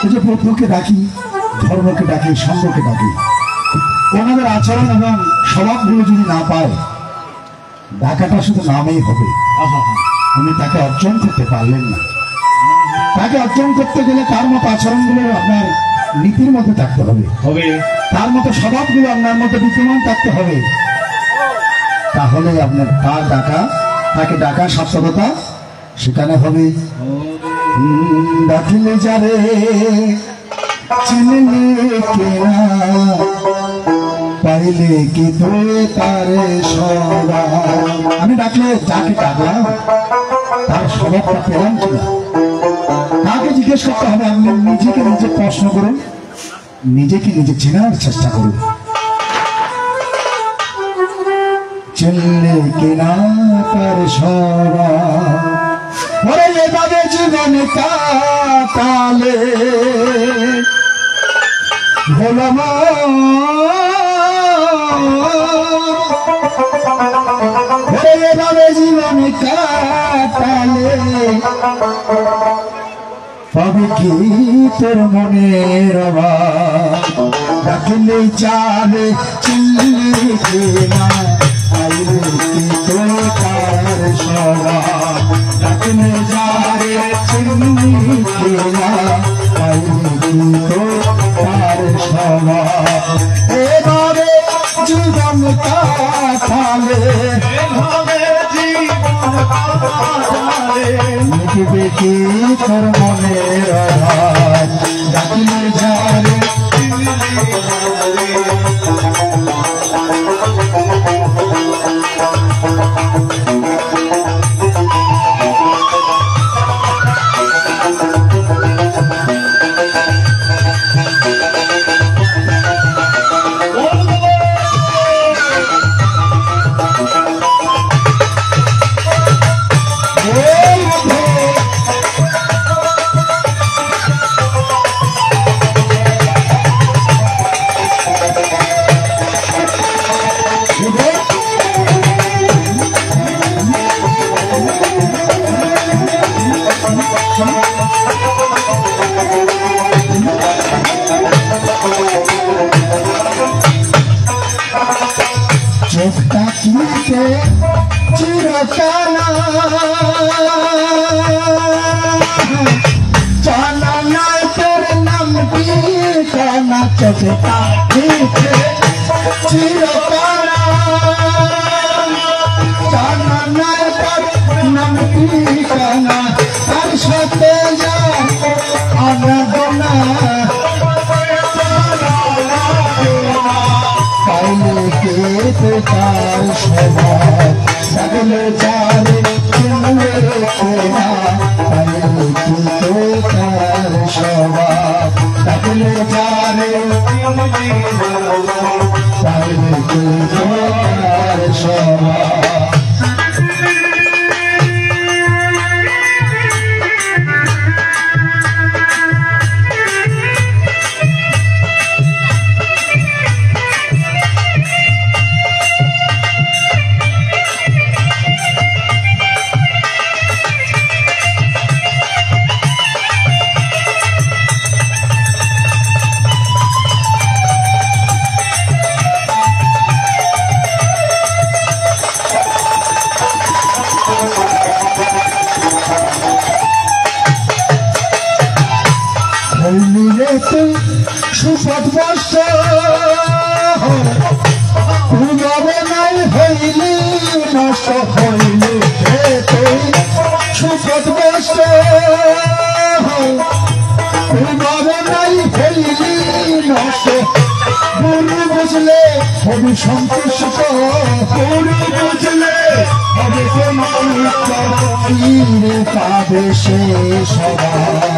এই যে প্রভুকে ডাকি, ধর্মকে ডাকি, সঙ্গকে ডাকি, ওনাদের আচরণ এবং স্বভাবগুলো যদি না পায় ডাকাটা শুধু নামেই হবে। উনি তাকে অর্জন করতে পারলেন না। তাকে অর্জন করতে গেলে তার মতো আচরণগুলো আপনার নীতির মধ্যে থাকতে হবে, তার মতো স্বভাবগুলো আপনার মধ্যে বিদ্যমান থাকতে হবে। তাহলে আপনার তার ডাকা, তাকে ডাকা সার্থকতা সেখানে হবে। ডাকিলে যারে চিনলে কেনা, পাইলে কি ধরে তারে সরা। আমি ডাকলে যাকে ডাকলাম তার স্বভাবটা পেলাম কিনা তাকে জিজ্ঞেস করতে হবে। আপনি নিজেকে নিজে প্রশ্ন করুন, নিজেকে নিজে চেনার চেষ্টা করুন। চিনলে কিনা তার সরা, ওরে এভাবে জীবন কাটালে বলব ওরে এভাবে জীবন কাটালে পাবে কি তোর মনের অভাব। ডাকলেই যাবে চিনলে কিনা পাইলে কি তোর তার স্বভাব ডাকলে যারে চিনি না পাইলে কি তোর তার স্বভাব এবারে জীবন কাটালে মিটবে কি তোর মনের আঘাত ডাকলে যারে চেষ্টা কিনতে চিরকানা জানা না তোর নাম ঠিকানা চেষ্টা কিনতে চিরকানা জানা না তোর নাম ঠিকানা তার সাথে যা আনাগোনা পাইলে কে তার স্বভাব সকলে যারে চিনলে না পাইলে কি তার স্বভাব সকলে যারে পাইলে কি তার স্বভাব সুপথ বর্ষ নাই হইলি নষ্ট হইলি সুপথ বর্ষ নাই হইলি নষ্ট গুরু বুঝলে হবি সন্তুষ্ট গুরু বুঝলে হবে পাবে সে সবাই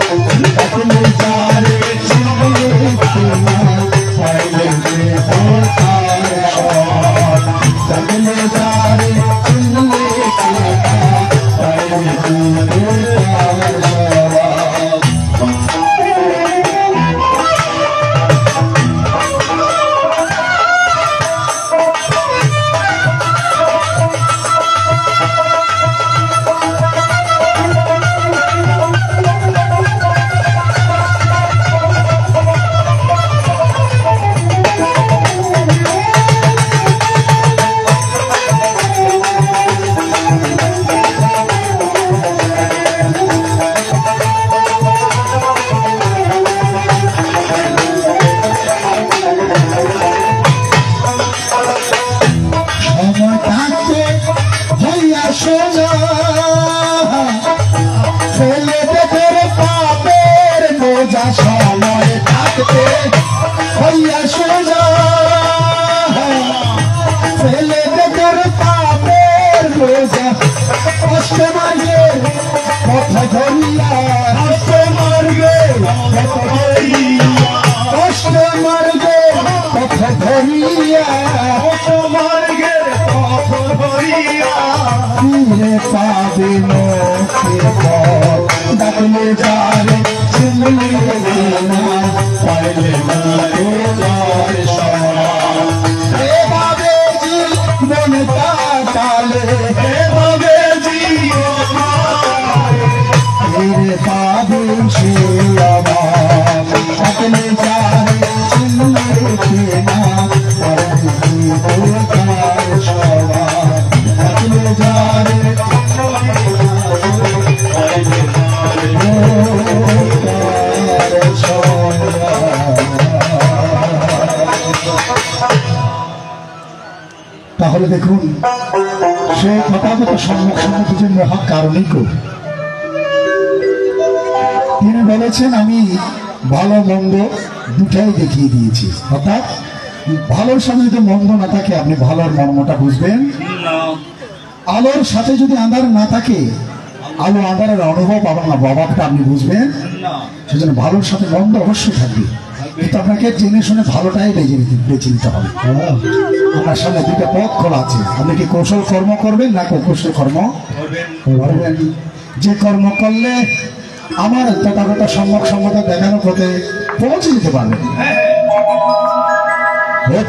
সময় থাকতে হইয়া সোজা ফেলে তোর পাপের বোঝা কষ্ট মার্গে কথা ধরিয়া কষ্ট মার্গে কষ্ট মার্গে কথা ধরিয়া কষ্ট মার্গে কথা ধরিয়া ফিরে পাবে ডাকলে যারে পাইলে এভাবে জীবন কাটালে এভাবে জীবন পাবে সে আমার ডাকলে যারে চিনলে না পাইলে সবাই তাহলে দেখুন সে তথাগত সম্মুখ সম্মুখ যে মহা কারণিক তিনি বলেছেন আমি ভালো মন্দ দুটাই দেখিয়ে দিয়েছি, অর্থাৎ ভালোর সাথে যদি মন্দ না থাকে আপনি ভালোর মর্মটা বুঝবেন, আলোর সাথে যদি আঁধার না থাকে আলো আঁধারের অনুভব আপনার প্রভাবটা আপনি বুঝবেন। সেজন্য ভালোর সাথে মন্দ অবশ্যই থাকবে, কিন্তু আপনাকে জেনে শুনে ভালোটাই বেছে নিতে হবে। আপনার সামনে দুইটা পথ খোলা আছে, আপনি কি কৌশল কর্ম করবেন না কুশল কর্ম করবেন? যে কর্ম করলে আমার তথাগত সম্যক সম্মতা দেখানো পথে পৌঁছে যেতে পারবেন।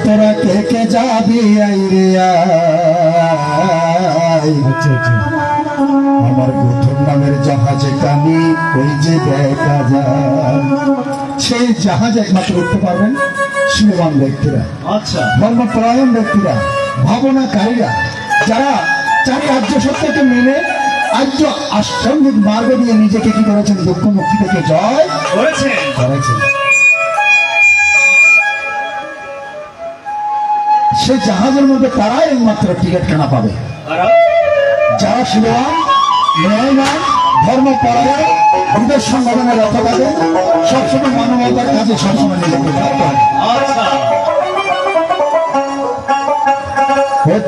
তোরা কে কে যাবি আই রে আই, আমার প্রথম নামের জাহাজে কানি ওই যে দেখা যায়, সেই জাহাজ একমাত্র উঠতে পারবেন শিববান ব্যক্তিরা, আচ্ছা ধর্মপরায়ণ ব্যক্তিরা, ভাবনাকারীরা, যারা চারি আর্য সত্যকে মেনে আর্য আশ্রমিক মার্গ দিয়ে নিজেকে কি করেছেন দুঃখ মুক্তি থেকে জয় করেছেন। সেই জাহাজের মধ্যে তারাই একমাত্র টিকিট কেনা পাবে, যারা শিববান ন্যায়বান ধর্মপরায়ণ বিদেশ সংগঠনের রথ থাকে, সবসময় মানবতার কাজে সবসময় নিজেকে থাকতে হবে।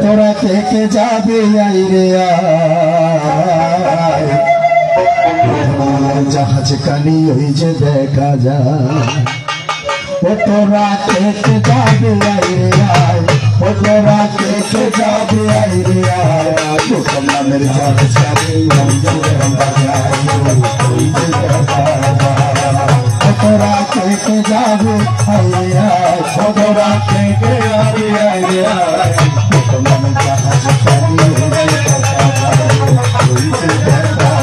তোরা কে কে যাবে আই রে আই, জাহাজ কানি ওই যে দেখা যায়, ও তোরা কে কে যাবে আই রে আই, ও তোরা কে কে যাবে আই রে আই, প্রথম নামের জাহাজ কানি ওই যে দেখা যায়, ওই যে দেখা যায়, ও তোরা কে কে যাবে আই রে আই, ও তোরা কে কে যাবে আই রে আই, প্রথম নামের জাহাজ কানি ওই যে দেখা যায়, ওই যে দেখা যায়।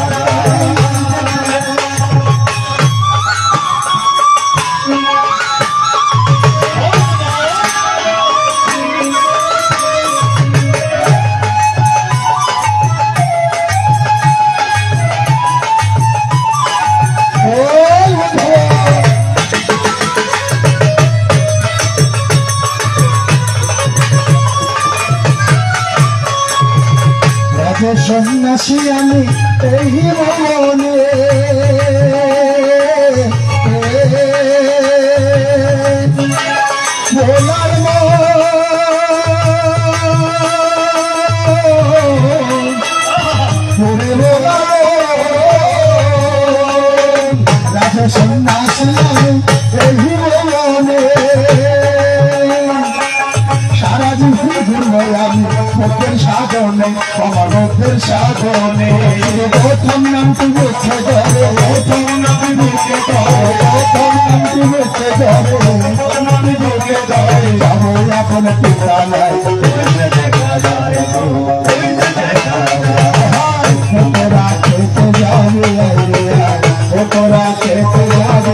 সন্ন্যাসী আমি এই মনে বলার রাজা সন্ন্যাসী আমি এই মনে সারা জীবন ঘুরবো আমি মুখের সাধনে, অমানতের সাধনে, প্রথম নামটি মুখে ধরে, প্রথম নামটি মুখে ধরে, প্রথম নামটি মুখে ধরে, নামটি মুখে ধরে, যাবো এখন পিতা নাই দেখা যায়, তোরা খেতে যাবে তোরা খেতে যাবে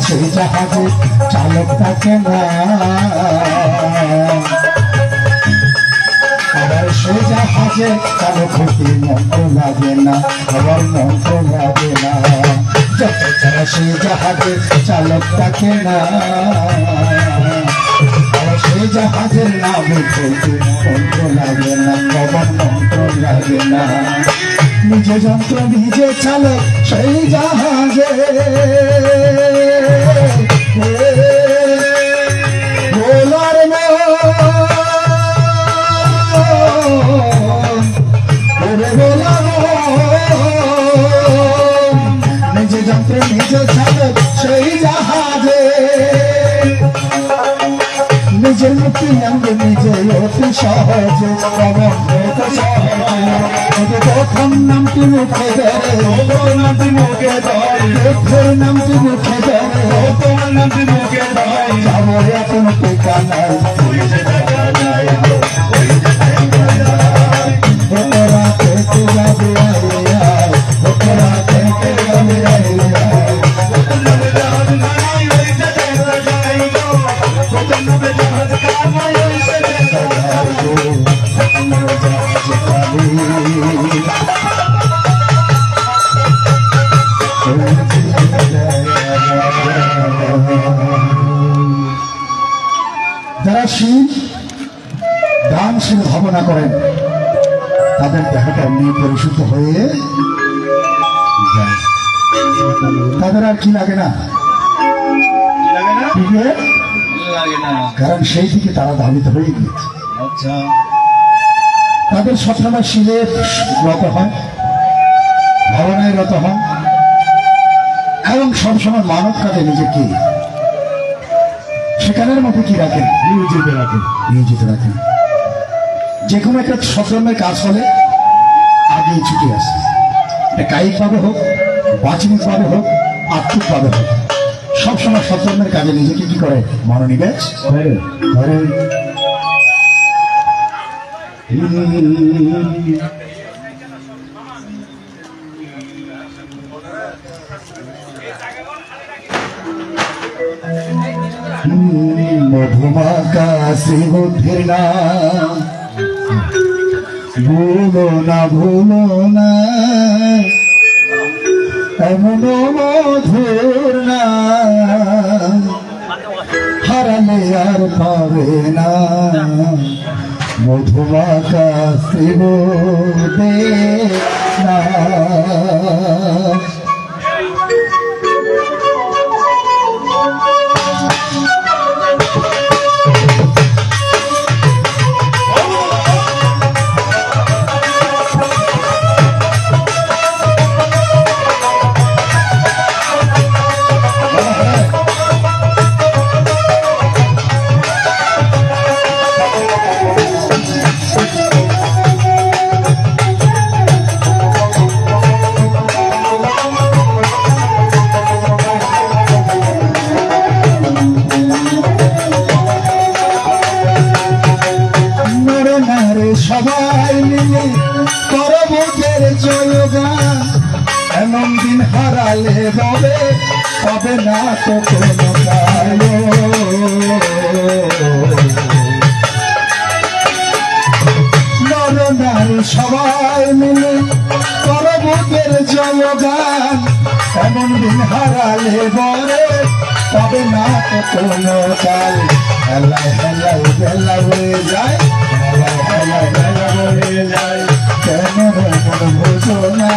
সেই জাহাজে চালক থাকে না, আবার সেই জাহাজে চালক হতে মন্ত্র লাগে না, আবার মন্ত্র লাগে না, যত ছাড়া সেই জাহাজে চালক থাকে না, আবার সেই জাহাজের নামে চলতে মন্ত্র লাগে না, আবার মন্ত্র লাগে না, নিজে যন্ত্র নিজে চালক সেই জাহাজে ভোলার নিজে যন্ত্র নিজে চালক সেই জাহাজে নিজের মুক্তি আনবে নিজে অতি সহজে প্রথম নামটি মুখে ধরে নামটি মুখে ধরে নামটি মুখে ধরে তোমার নামটি মুখে ধরে আমার এখন টেকা নাই যারা শিব দানশীল ভাবনা করেন তাদের দেহটা এমনি পরিশুদ্ধ হয়ে যায়, তাদের আর কি লাগে না, কারণ সেই দিকে তারা ধাবিত হয়ে গিয়েছে। তাদের সবসময় শিলের রত হয়, ভাবনায় রত হন এবং সবসময় মানব কাজে নিজেকে সেখানের মধ্যে কি রাখেন, নিয়োজিত রাখেন। যে কোনো একটা সৎকর্মের কাজ হলে আগেই ছুটে আসে, এটা কায়িকভাবে হোক, বাচিনিকভাবে হোক, আর্থিকভাবে হোক, সবসময় সৎকর্মের কাজে নিজেকে কি করে মনোনিবেশ করে। মধুমাকা শ্রীবুদ্ধির নাম ভুলো না এমন মধুর নাম হারালে আর পাবে না। মধুমাকা শ্রীবুদ্ধির নাম সবাই মিলে করবুকের জয়গান এমন দিন হারালে বলে হবে না তো কোনো নারী সবাই মিলে করবুকের জয়গান এমন দিন হারালে বলে হবে না তো কোনো কাল। হেলায় হেলায় বেলা হয়ে যায়, কেন বুঝো না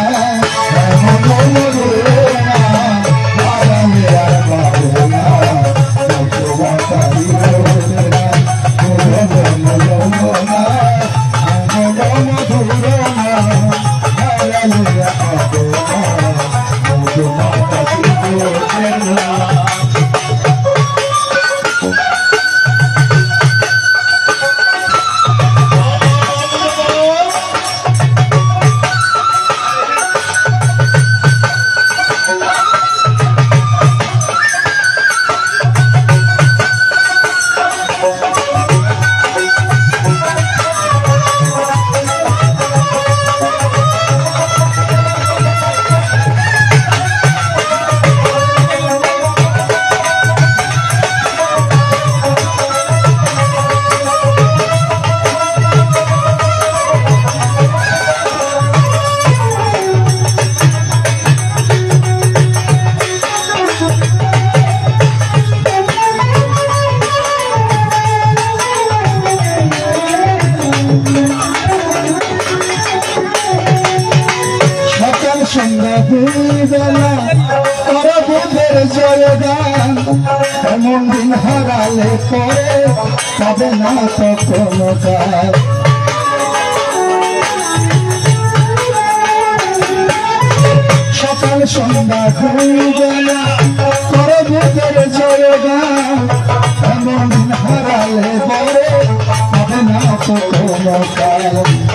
জয়গান এমন দিন হারালে পরে তবে না তো কোনো কাজ। সকাল সন্ধ্যা ঘুরে বেলা করে বুকের জয়গান এমন দিন হারালে পরে হবে না তো কোনো কাল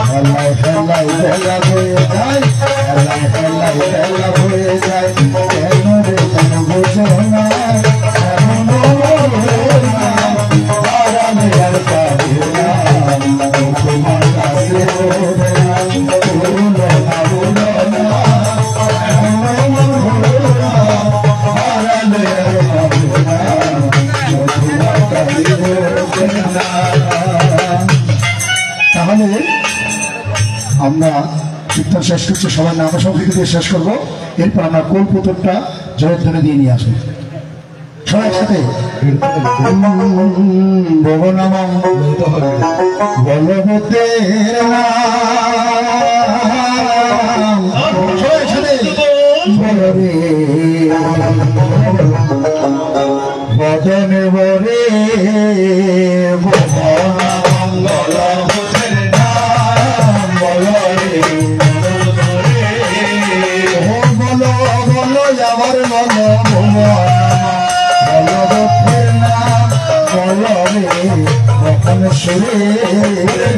হেলাই হেলাই বেলা হয়ে যায় হেলাই হেলাই বেলা হয়ে যায় কেন রে কেন বোঝো না এমন হারালে আর পাবে না তোমার কাছে হবে না বলো না বলো না তাহলে আমরা কীর্তন শেষ করছি সবার নাম সংকৃতি দিয়ে শেষ করবো এরপর আমরা কোন পুতুলটা জয়ের ধরে দিয়ে নিয়ে আসবো সবাই একসাথে বলো নাম বলবতের নাম সবাই একসাথে বলো রে বদনে বরে বলো বলো আবার বলো বলো বলো বলো রে কখন সুরে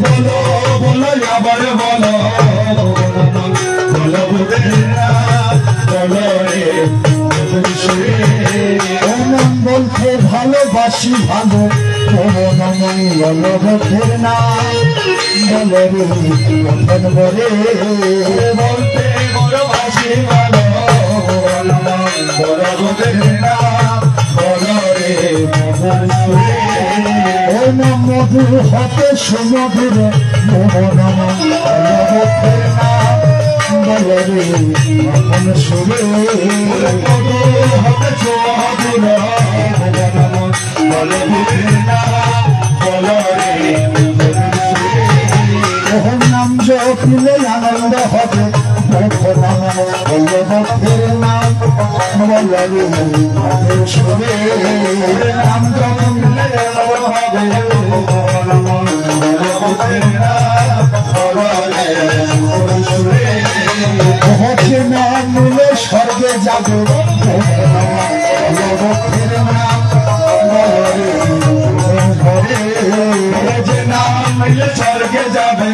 বলো বলো আবার বলো বলো বলো রে নাম বলতে ভালোবাসি ভালো বলো নামই বলো বধের নাম বলো রে কখন বলে বলতে ভালোবাসি ভালো বলো বধের নাম বলো রে ও নাম মধু হতে সুমধুর বলো নাম বলো বধের নাম বলো রে কখন সুরে হতে সুমধুর বলো বধের নাম বলো রে ওর নাম জপিলে আনন্দ হবে নাম বলো বধের নাম বলো রে কখন সুরে নাম জপিলে আনন্দ হবে বলো বধের নাম বলো রে কখন সুরে হচ্ছে নাম নিলে স্বর্গে যাবে বলো বধের নাম নাম নিলে স্বর্গে যাবে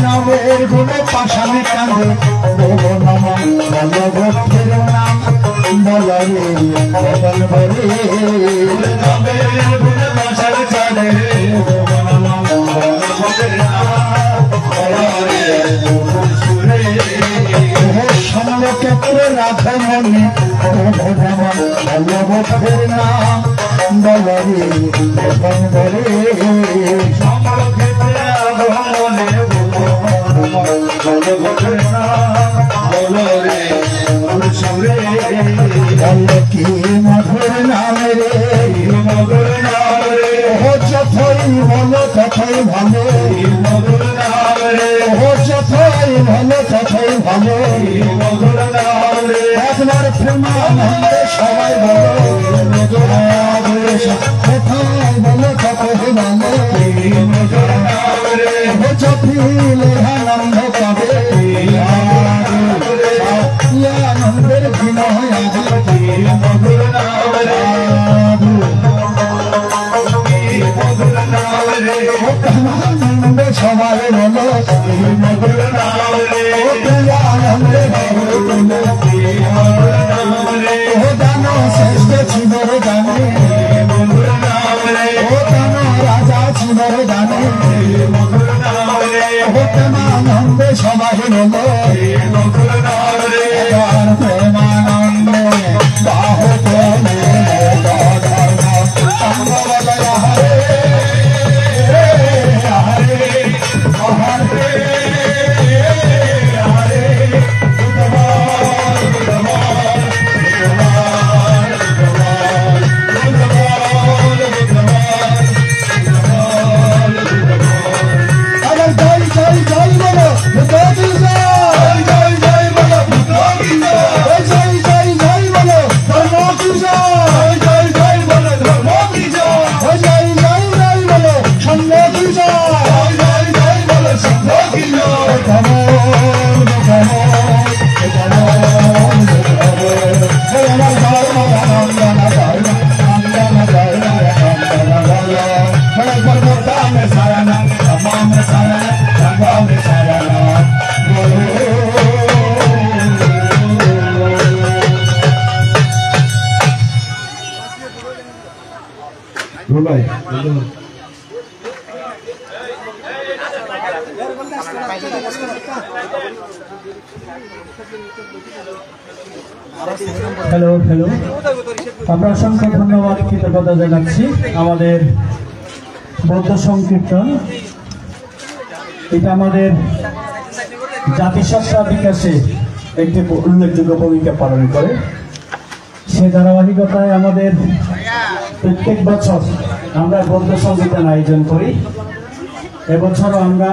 নামের গুণে পাশানে কাঁদে বলো নাম বলো বধের নাম বলো রে বল বলে নামের গুণে পাশানে কাঁদে বলো নাম বলো বধের নাম বলো রে সমলক্ষেত্রে রাধে মনে বলো নাম বলো বধের নাম বলো রে বল বলে সমলক্ষেত্রে রাধে মনে বলো বধের নাম বলো রে বলো কি মধুর নাম রে মধুর নাম রে ও যতই বলো ততই ভালো মধুর নাম রে ও যতই ভালো ততই ভালো মধুর নাম রে একবার প্রেমানন্দে সবাই বলো কোথায় বলো ততই ভালো মধুর নাম রে ও যতই আনন্দ পাবে আনন্দের বিনয় আজি মধুর নাম রে মধুর নাম রে আনন্দে সবাই বলো মধুর নাম রে আনন্দে মধুর নাম রে ও দানো শ্রেষ্ঠ ছিল জানে মধুর নাম রে ও দানো রাজা ছিল জানে মধুর নাম রে ও আনন্দে সবাই বলো মধুর নাম রে প্রেমানন্দে বাহু প্রেমে হরে হরে হরে রোলাই হ্যালো হ্যালো, আমরা অসংখ্য ধন্যবাদ কৃতজ্ঞতা জানাচ্ছি আমাদের বৌদ্ধ সংকীর্তন। এটা আমাদের জাতিসত্তা বিকাশে একটি উল্লেখযোগ্য ভূমিকা পালন করে। সে ধারাবাহিকতায় আমাদের প্রত্যেক বছর আমরা বৌদ্ধ সংকীর্তন আয়োজন করি। এবছরও আমরা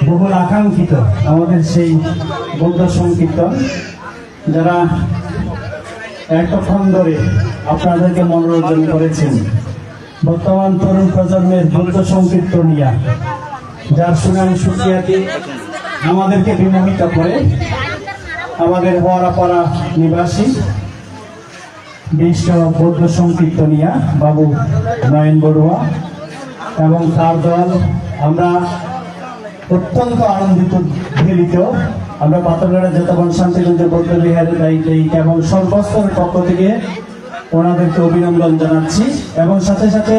বহুল আকাঙ্ক্ষিত আমাদের সেই বৌদ্ধ সংকীর্তন, যারা এতক্ষণ ধরে আপনাদেরকে মনোরঞ্জন করেছেন, বর্তমান তরুণ প্রজন্মের বৌদ্ধ সংকীর্তনিয়া, যার সুনাম সুখ্যাতি আমাদেরকে বিমোহিত করে। আমাদের হওয়ারাপাড়া নিবাসী বিশিষ্ট বৌদ্ধ সংকীর্তনিয়া বাবু নয়ন বড়ুয়া এবং তার দল, আমরা অত্যন্ত আনন্দিত উদ্বেলিত। আমরা পাথরঘাটা জেতাবন শান্তিগঞ্জ বৌদ্ধ বিহারের দায়িত্বে এবং সর্বস্তরের পক্ষ থেকে ওনাদেরকে অভিনন্দন জানাচ্ছি এবং সাথে সাথে